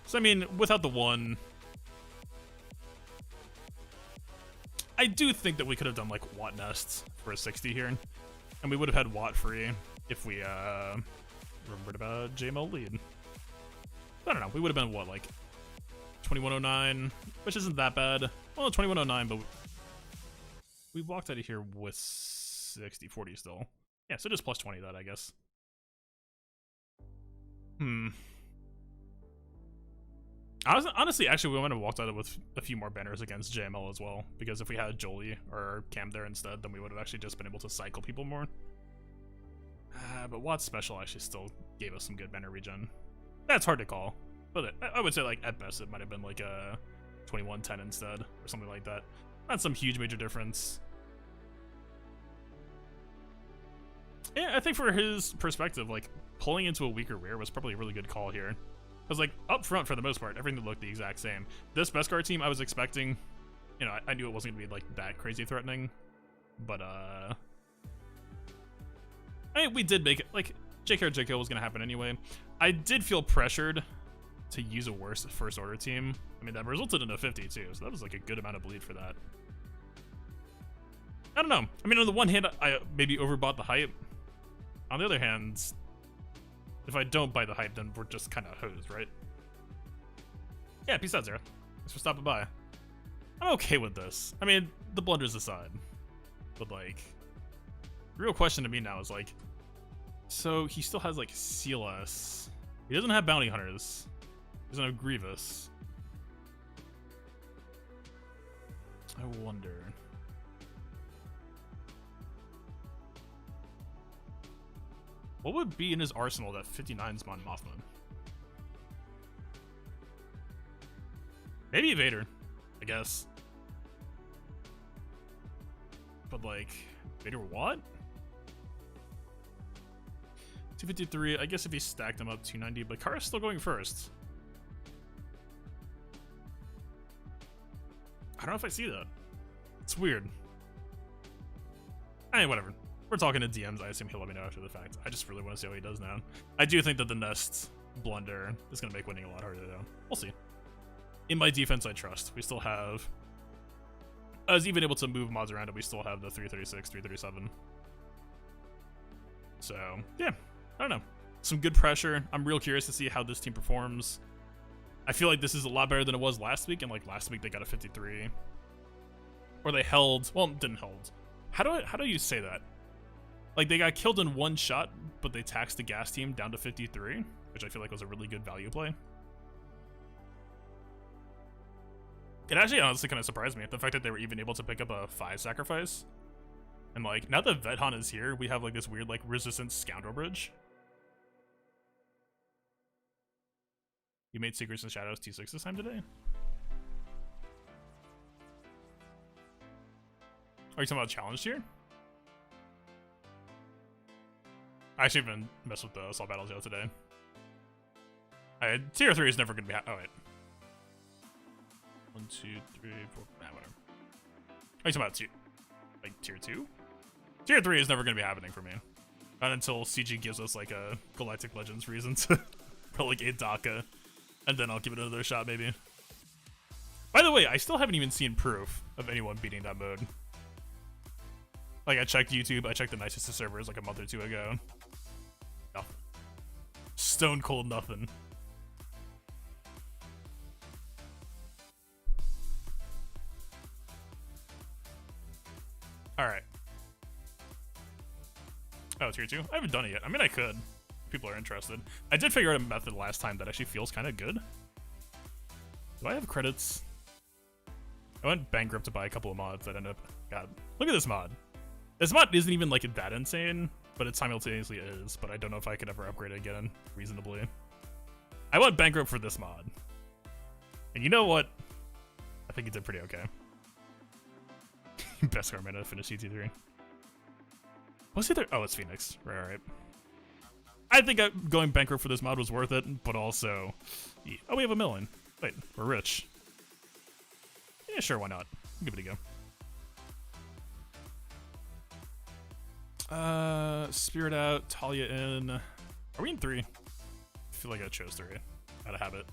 So I mean, without the one, I do think that we could have done like Watt Nests for a 60 here, and we would have had Watt free if we remembered about JML lead. I don't know, we would have been what, like 2109, which isn't that bad. Well, 2109, but we walked out of here with 60-40 still. Yeah, so just plus 20 that, I guess. Honestly, actually, we might have walked out of it with a few more banners against JML as well, because if we had Jolie or Cam there instead, then we would have actually just been able to cycle people more. But Watt's special actually still gave us some good banner regen. That's hard to call, but I would say like at best it might have been like a 2110 instead or something like that. Not some huge major difference. Yeah, I think for his perspective, like pulling into a weaker rear was probably a really good call here. Because, like, up front, for the most part, everything looked the exact same. This Beskar team, I was expecting, you know, I knew it wasn't going to be, like, that crazy threatening. But, I mean, we did make it, like, JKR was going to happen anyway. I did feel pressured to use a worse First Order team. I mean, that resulted in a 50, too, so that was, like, a good amount of bleed for that. I don't know. I mean, on the one hand, I maybe overbought the hype. On the other hand... if I don't buy the hype, then we're just kind of hosed, right? Yeah, peace out, Zara. Thanks for stopping by. I'm okay with this. I mean, the blunders aside. But, like, the real question to me now is, like, so he still has, like, CLS. He doesn't have Bounty Hunters. He doesn't have Grievous. I wonder... what would be in his arsenal that 59's Mon Mothma? Maybe Vader, I guess. But like, Vader what? 253, I guess if he stacked them up 290, but Kara's still going first. I don't know if I see that. It's weird. I mean, whatever. We're talking to DMs, I assume he'll let me know after the fact. I just really want to see how he does now. I do think that the Nest blunder is going to make winning a lot harder, though. We'll see. In my defense, I trust. We still have... I was even able to move mods around, and we still have the 336, 337. So, yeah. I don't know. Some good pressure. I'm real curious to see how this team performs. I feel like this is a lot better than it was last week, and like last week they got a 53. Or they held... well, didn't hold. how do you say that? Like, they got killed in one shot, but they taxed the gas team down to 53, which I feel like was a really good value play. It actually honestly kind of surprised me, the fact that they were even able to pick up a 5 sacrifice. And like, now that Vethan is here, we have like this weird like resistance scoundrel bridge. You made Secrets and Shadows T6 this time today? Are you talking about challenge tier? I actually haven't messed with the assault battles yet today. Tier 3 is never gonna be oh wait. 1, 2, 3, 4, whatever. Are you talking about tier 2? Tier 3 is never gonna be happening for me. Not until CG gives us like a Galactic Legends reason to relegate DACA. And then I'll give it another shot maybe. By the way, I still haven't even seen proof of anyone beating that mode. Like, I checked YouTube, I checked the nicest of servers like a month or 2 ago. Nothing. Stone cold nothing. Alright. Oh, tier 2? I haven't done it yet. I mean, I could. People are interested. I did figure out a method last time that actually feels kind of good. Do I have credits? I went bankrupt to buy a couple of mods that end up... God, look at this mod. This mod isn't even like that insane, but it simultaneously is, but I don't know if I could ever upgrade it again reasonably. I went bankrupt for this mod. And you know what? I think it did pretty okay. Best card mana to finish CT3. What's the other? Oh, it's Phoenix. Right. I think going bankrupt for this mod was worth it, but also... Oh, we have $1 million. Wait, we're rich. Yeah, sure, why not? Give it a go. Spirit out, Talia in. Are we in 3? I feel like I chose 3. Out of habit.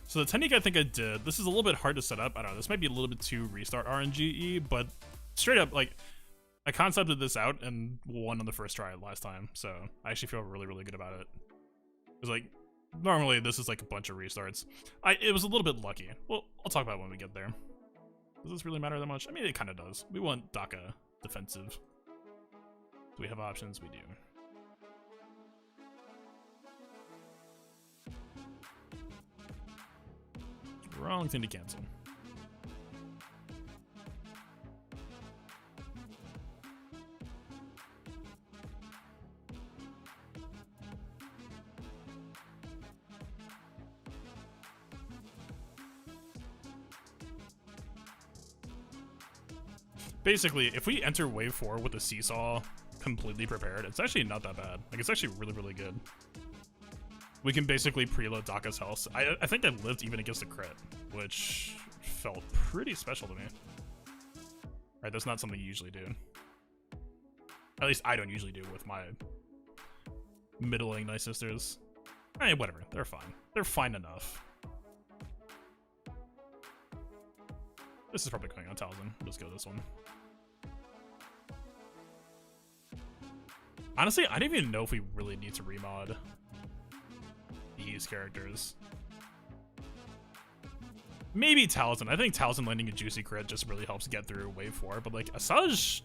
So the technique I think I did, this is a little bit hard to set up. I don't know, this might be a little bit too restart RNGE, but straight up, like, I concepted this out and won on the first try last time, so I actually feel really, really good about it. Because, like, normally this is like a bunch of restarts. It was a little bit lucky. Well, I'll talk about it when we get there. Does this really matter that much? I mean, it kind of does. We want DACA defensive. Do we have options? We do. Wrong thing to cancel. Basically, if we enter wave 4 with the seesaw completely prepared, it's actually not that bad. Like, it's actually really, really good. We can basically preload DACA's health. I think I lived even against a crit, which felt pretty special to me. Right, that's not something you usually do. At least I don't usually do with my middling Night Sisters. Whatever, they're fine. They're fine enough. This is probably going on Talzin. Let's go this one. Honestly, I don't even know if we really need to remod these characters. Maybe Talzin. I think Talzin landing a juicy crit just really helps get through wave 4, but like Asajj,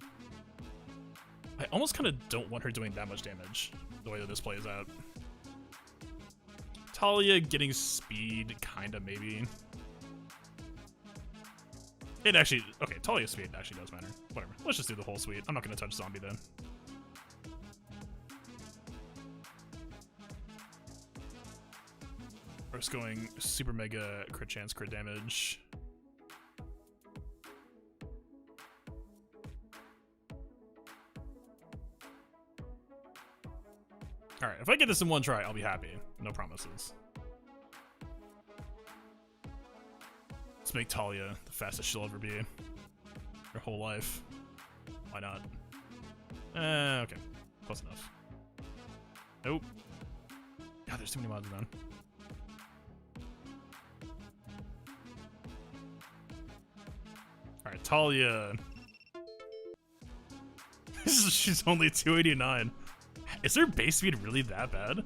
I almost kind of don't want her doing that much damage the way that this plays out. Talia getting speed, kinda maybe. It actually, okay, Talia's speed actually does matter. Whatever, let's just do the whole suite. I'm not gonna touch zombie then. First going super mega crit chance, crit damage. Alright, if I get this in one try, I'll be happy. No promises. Let's make Talia the fastest she'll ever be. Her whole life. Why not? Okay. Close enough. Nope. God, there's too many mods done. Alright, Talia. She's only 289. Is her base speed really that bad?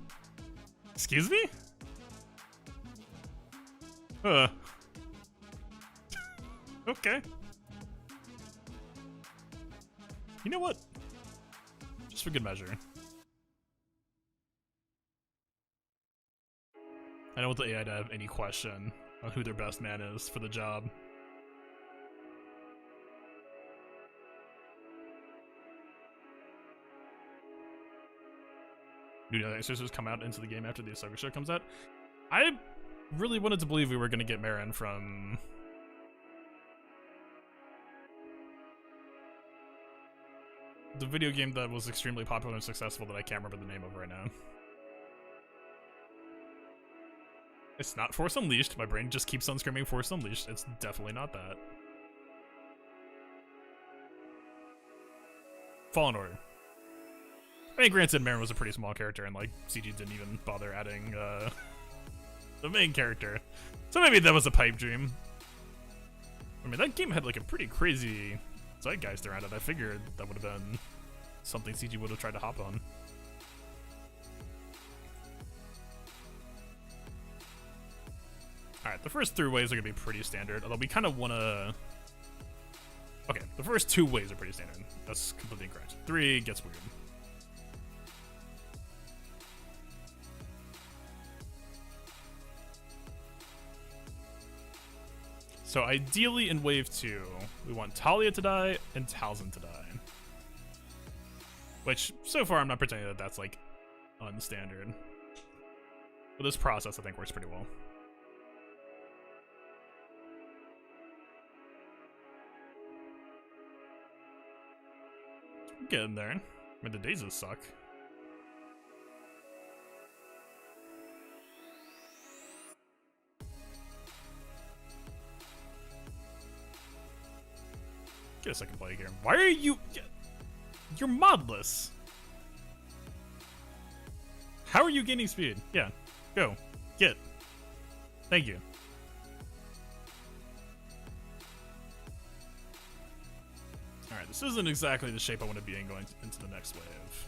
Excuse me? Okay. You know what? Just for good measure. I don't want the AI to have any question on who their best man is for the job. New Exorcisters come out into the game after the Ahsoka show comes out. I really wanted to believe we were going to get Marin from the video game that was extremely popular and successful that I can't remember the name of right now. It's not Force Unleashed. My brain just keeps on screaming Force Unleashed. It's definitely not that. Fallen Order. I mean, granted, Marin was a pretty small character, and like CG didn't even bother adding the main character, so maybe that was a pipe dream. I mean, that game had like a pretty crazy zeitgeist around it. I figured that would have been something CG would have tried to hop on. Alright, the first 3 waves are going to be pretty standard, although we kind of want to... Okay, the first 2 waves are pretty standard. That's completely incorrect. 3 gets weird. So ideally in wave 2, we want Talia to die and Talzin to die. Which, so far I'm not pretending that that's like unstandard. But this process I think works pretty well. Get in there. I mean, the daisies suck. Get a second play here. Why are you... You're modless. How are you gaining speed? Yeah. Go. Get. Thank you. Alright, this isn't exactly the shape I want to be in going into the next wave.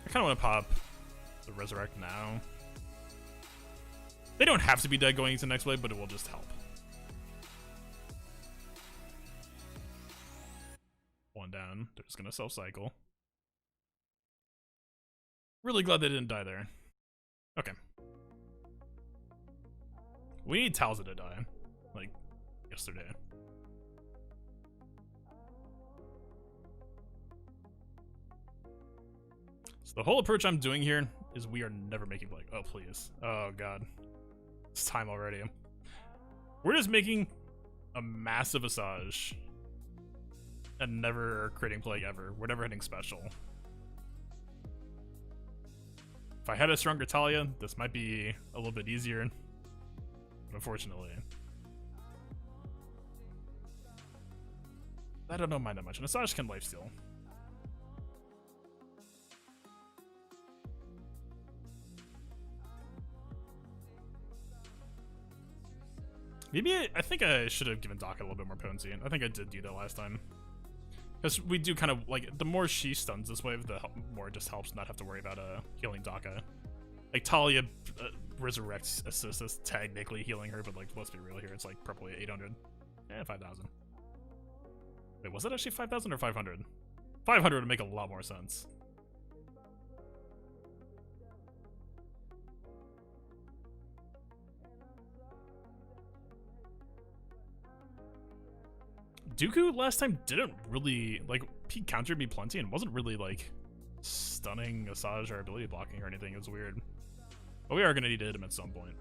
I kind of want to pop the Resurrect now. They don't have to be dead going into the next wave, but it will just help. One down. They're just going to self-cycle. Really glad they didn't die there. Okay. We need Talza to die. Like, yesterday. So the whole approach I'm doing here is we are never making Plague. Oh, please. Oh, God. It's time already. We're just making a massive Asajj and never creating Plague ever. We're never hitting special. If I had a stronger Talia, this might be a little bit easier. But unfortunately, I don't mind that much. And Asajj can lifesteal. Maybe I think I should have given Daka a little bit more potency. I think I did do that last time. Because we do kind of, like, the more she stuns this wave, the more it just helps not have to worry about healing Daka. Like, Talia resurrects assist is technically healing her, but, like, let's be real here, it's, like, probably 800. 5,000. Wait, was that actually 5,000 or 500? 500 would make a lot more sense. Dooku last time didn't really, like, he countered me plenty and wasn't really, like, stunning Asajj or ability blocking or anything. It was weird. But we are going to need to hit him at some point.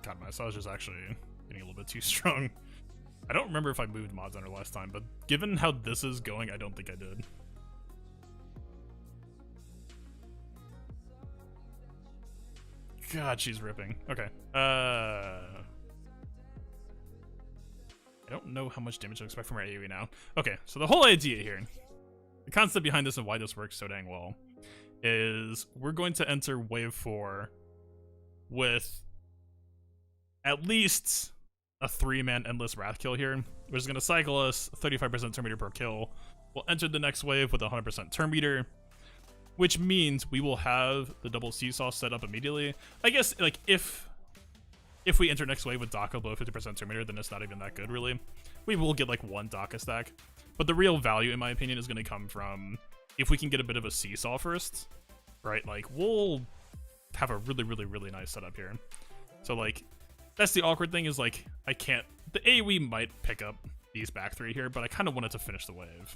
God, my Asajj is actually getting a little bit too strong. I don't remember if I moved mods on her last time, but given how this is going, I don't think I did. God, she's ripping. Okay. I don't know how much damage to expect from our AoE now. Okay, so the whole idea here, the concept behind this and why this works so dang well, is we're going to enter wave 4 with at least a 3-man endless wrath kill here, which is going to cycle us 35% turn meter per kill. We'll enter the next wave with 100% turn meter, which means we will have the double seesaw set up immediately. I guess, like, if we enter next wave with Daka below 50% turn meter, then it's not even that good, really. We will get, like, 1 Daka stack. But the real value, in my opinion, is going to come from if we can get a bit of a seesaw first, right? Like, we'll have a really, really, really nice setup here. So, like, that's the awkward thing is, like, I can't... The AoE might pick up these back 3 here, but I kind of wanted to finish the wave.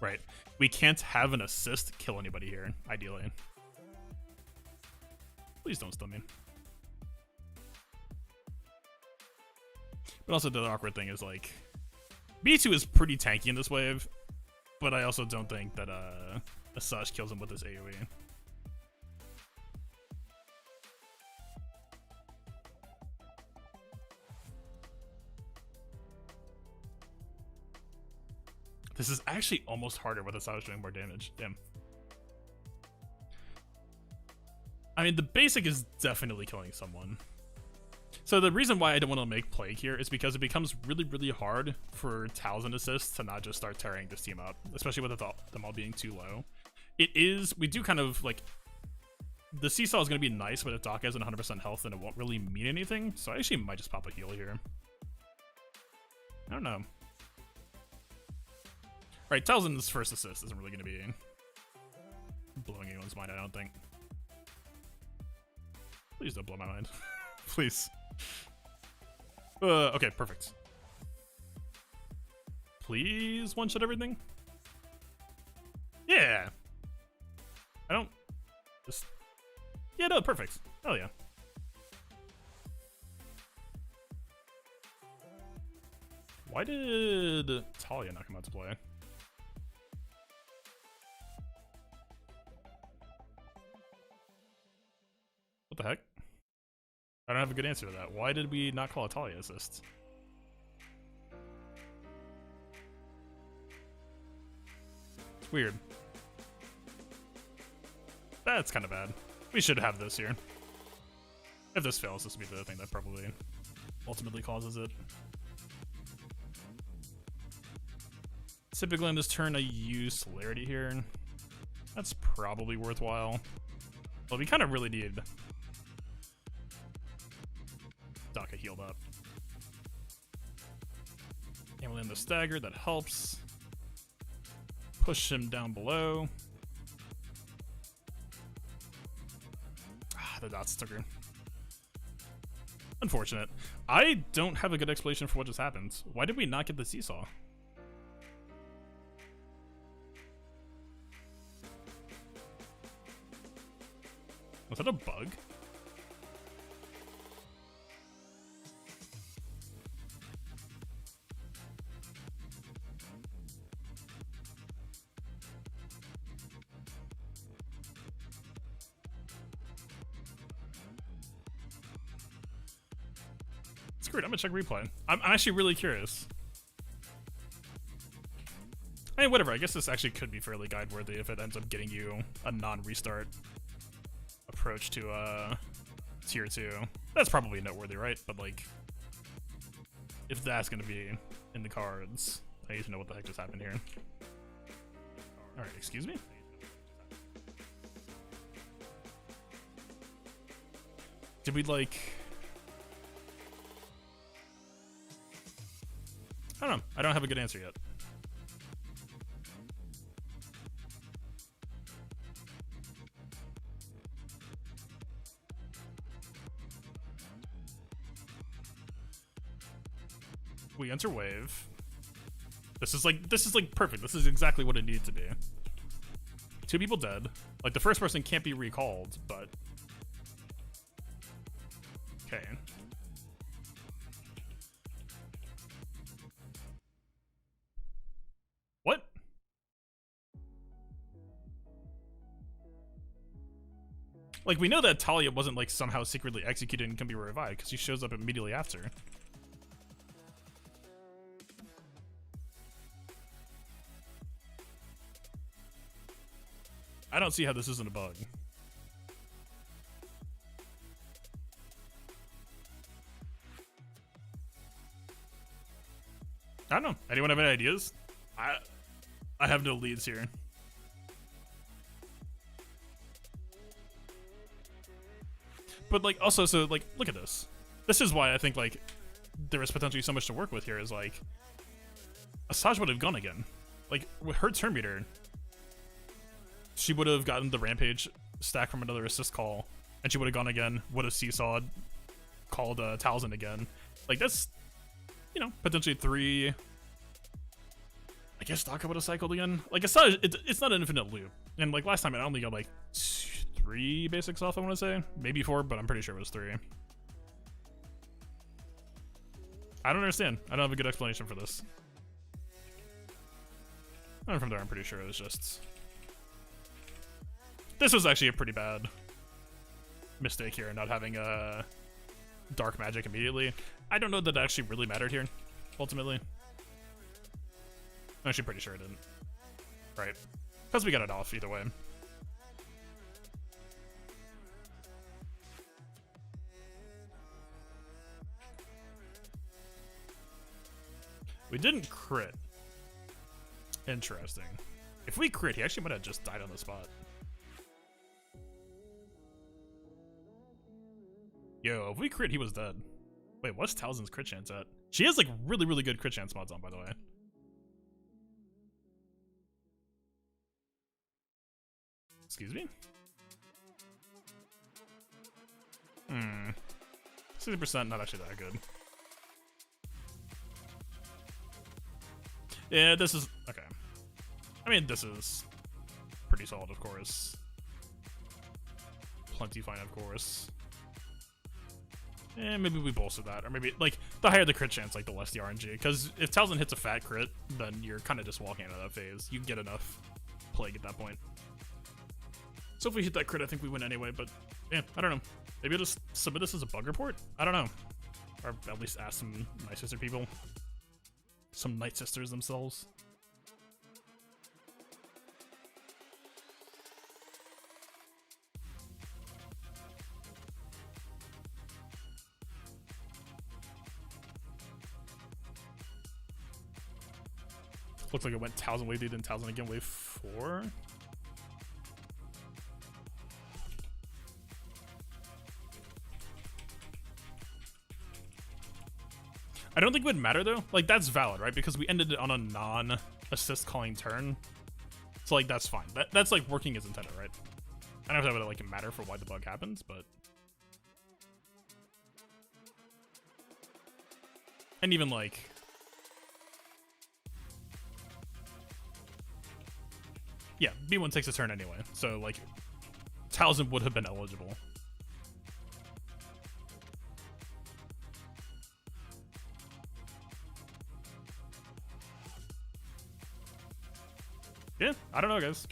Right. We can't have an assist kill anybody here, ideally. Please don't stun me. But also the awkward thing is, like, B2 is pretty tanky in this wave, but I also don't think that Asajj kills him with his AoE. This is actually almost harder with Asajj doing more damage. Damn. I mean, the basic is definitely killing someone. So the reason why I don't want to make Plague here is because it becomes really, really hard for Talzin assists to not just start tearing this team up, especially with them all being too low. We do kind of, like, the Seesaw is going to be nice, but if Doc has 100% health, then it won't really mean anything. So I actually might just pop a heal here. I don't know. Right, Talzin's first assist isn't really going to be blowing anyone's mind, I don't think. Please don't blow my mind. Please. Okay, perfect. Please one-shot everything? Yeah! I don't... Just... Yeah, no, perfect. Hell yeah. Why did Talia not come out to play? What the heck? I don't have a good answer to that. Why did we not call a Talia assist? It's weird. That's kind of bad. We should have this here. If this fails, this will be the thing that probably ultimately causes it. Typically on this turn, I use Celerity here. That's probably worthwhile. But we kind of really need Daka healed up. And we'll end the stagger, that helps. Push him down below. Ah, the dots took her. Unfortunate. I don't have a good explanation for what just happened. Why did we not get the seesaw? Was that a bug? Screw it, I'm gonna check replay. I'm actually really curious. I mean, whatever, I guess this actually could be fairly guide worthy if it ends up getting you a non-restart approach to tier 2. That's probably noteworthy, right? But like, if that's gonna be in the cards, I need to know what the heck just happened here. Alright, excuse me? Did we like... I don't know. I don't have a good answer yet. We enter wave. This is like perfect. This is exactly what it needed to be. 2 people dead. Like, the first person can't be recalled, but okay. What? Like, we know that Talia wasn't, like, somehow secretly executed and can be revived, because she shows up immediately after. I don't see how this isn't a bug. I don't know. Anyone have any ideas? I have no leads here. But like, also, so like, look at this. This is why I think like there is potentially so much to work with here. Is like, Asajj would have gone again. Like with her turn meter, she would have gotten the rampage stack from another assist call, and she would have gone again. Would have seesawed, called Talzin again. Like that's, you know, potentially 3. I guess Daka would have cycled again. Like Asajj, it's not an infinite loop. And like last time, I only got like 3 basics off, I want to say. Maybe 4, but I'm pretty sure it was 3. I don't understand. I don't have a good explanation for this. And from there, I'm pretty sure it was just... This was actually a pretty bad mistake here, not having dark magic immediately. I don't know that it actually really mattered here, ultimately. I'm actually pretty sure it didn't. Right. Because we got it off either way. We didn't crit. Interesting. If we crit, he actually might have just died on the spot. Yo, if we crit, he was dead. Wait, what's Talzin's crit chance at? She has like really, really good crit chance mods on, by the way. Excuse me? 60% not actually that good. Yeah, this is... Okay. I mean, this is pretty solid, of course. Plenty fine, of course. And maybe we bolster that. Or maybe, like, the higher the crit chance, like, the less the RNG. Because if Talzin hits a fat crit, then you're kind of just walking out of that phase. You can get enough plague at that point. So if we hit that crit, I think we win anyway. But, yeah, I don't know. Maybe I'll just submit this as a bug report? I don't know. Or at least ask some Night Sister people. Some Night Sisters themselves. Looks like it went Talzin wave 3, then Talzin again wave 4. I don't think it would matter though. Like that's valid, right? Because we ended it on a non-assist calling turn. So like that's fine. That's like working as intended, right? I don't know if that would like matter for why the bug happens, but and even like yeah, B1 takes a turn anyway. So like Talzin would have been eligible. Yeah, I don't know, guys.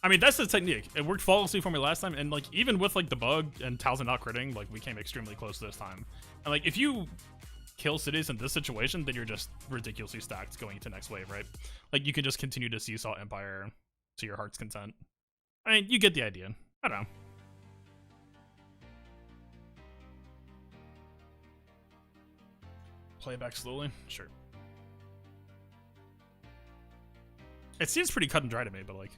I mean, that's the technique. It worked flawlessly for me last time, and like even with like the bug and Talzin not critting, like we came extremely close this time. And like if you kill cities in this situation, then you're just ridiculously stacked going into next wave, right? Like you can just continue to seesaw Empire to your heart's content. I mean, you get the idea. I don't know. Play it back slowly? Sure. It seems pretty cut and dry to me, but like...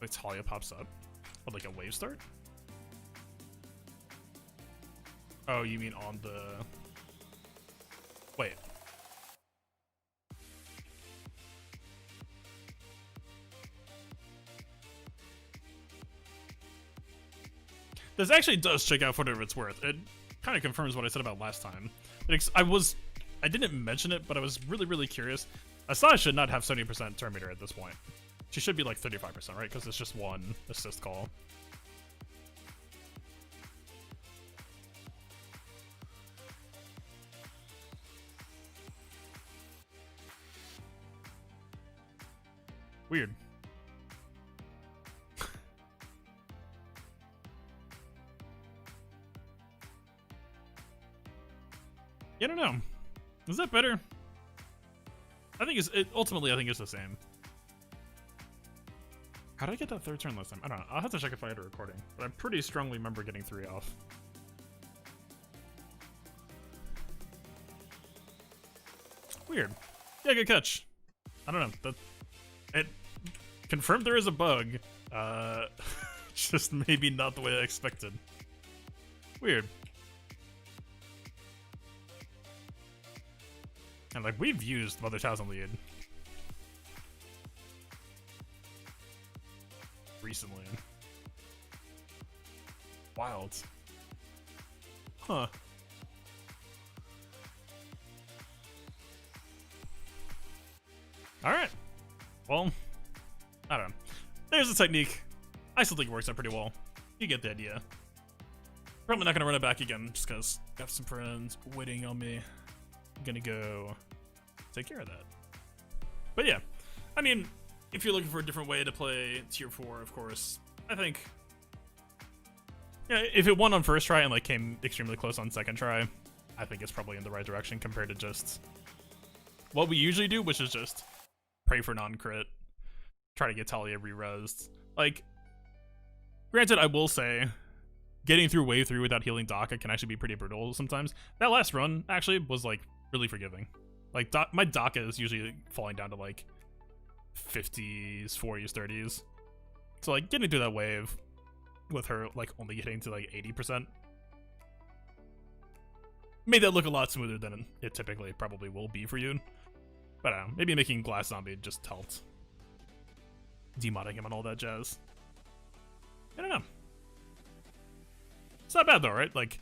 Wait, Talia pops up? What, like a wave start? Oh, you mean on the... Wait. This actually does check out for whatever it's worth. It kind of confirms what I said about last time. I didn't mention it, but I was really, really curious. Asajj should not have 70% turn meter at this point. She should be like 35%, right? Because it's just one assist call. Weird. I don't know. Is that better? I think ultimately I think it's the same. How did I get that third turn last time? I don't know. I'll have to check if I had a recording, but I pretty strongly remember getting 3 off. Weird. Yeah, good catch. I don't know. It confirmed there is a bug. Just maybe not the way I expected. Weird. And like, we've used Mother Thousand Lead recently. Wild. Huh. Alright. Well, I don't know. There's the technique. I still think it works out pretty well. You get the idea. Probably not gonna run it back again, just because I have some friends waiting on me. I'm gonna go take care of that. But yeah, I mean, if you're looking for a different way to play tier 4, of course, I think, yeah, if it won on first try and like came extremely close on second try, I think it's probably in the right direction compared to just what we usually do, which is just pray for non-crit, try to get Talia re-resed. Like, granted, I will say, getting through wave 3 without healing Daka can actually be pretty brutal sometimes. That last run actually was like really forgiving. Like, my Daka is usually falling down to like 50s, 40s, 30s. So like getting through that wave with her like only getting to like 80% made that look a lot smoother than it typically probably will be for you. But I don't know, maybe making Glass Zombie just helped. Demodding him and all that jazz. I don't know. It's not bad though, right? Like,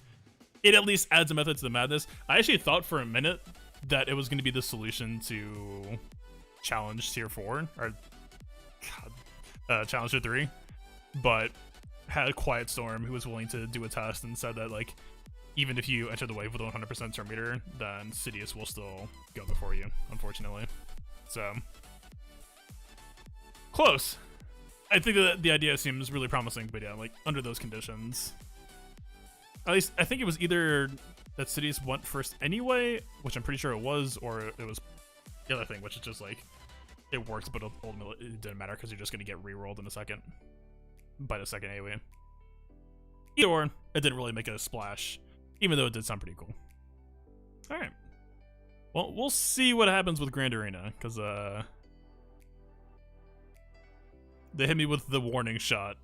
it at least adds a method to the madness. I actually thought for a minute that it was going to be the solution to challenge tier 4, or challenge tier 3, but had a Quiet Storm who was willing to do a test and said that like, even if you enter the wave with 100% turn meter, then Sidious will still go before you, unfortunately. So, close. I think that the idea seems really promising, but yeah, like, under those conditions. At least, I think it was either that Sidious went first anyway, which I'm pretty sure it was, or it was the other thing, which is just like, it worked, but ultimately it didn't matter because you're just going to get re-rolled in a second. By the second AoE. Either or, it didn't really make a splash, even though it did sound pretty cool. Alright. Well, we'll see what happens with Grand Arena, because, they hit me with the warning shot.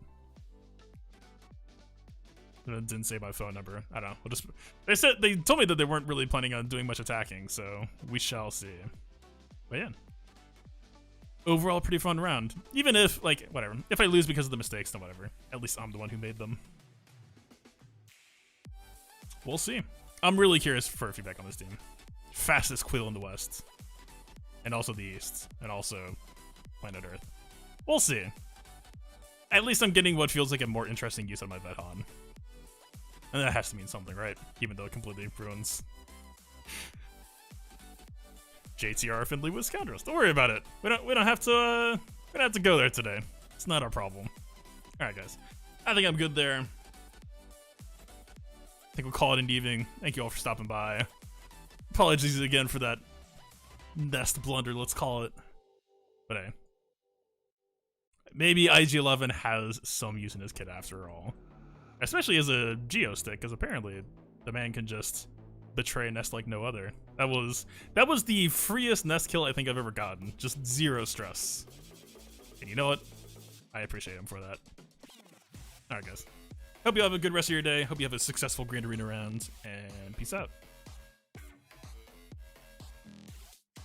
And it didn't say my phone number. I don't know. We'll just, they told me that they weren't really planning on doing much attacking, so we shall see. But yeah. Overall, pretty fun round. Even if, like, whatever. If I lose because of the mistakes, then whatever. At least I'm the one who made them. We'll see. I'm really curious for feedback on this team. Fastest Quill in the West. And also the East. And also Planet Earth. We'll see. At least I'm getting what feels like a more interesting use of my Veton. And that has to mean something, right? Even though it completely ruins JTR Findlay with Scoundrels. Don't worry about it. We don't have to go there today. It's not our problem. Alright guys. I think I'm good there. I think we'll call it an evening. Thank you all for stopping by. Apologies again for that nest blunder, let's call it. But hey. Maybe IG-11 has some use in his kit after all. Especially as a Geo stick, because apparently the man can just betray Nest like no other. That was the freest Nest kill I think I've ever gotten. Just zero stress. And you know what? I appreciate him for that. Alright guys. Hope you have a good rest of your day. Hope you have a successful Grand Arena round. And peace out.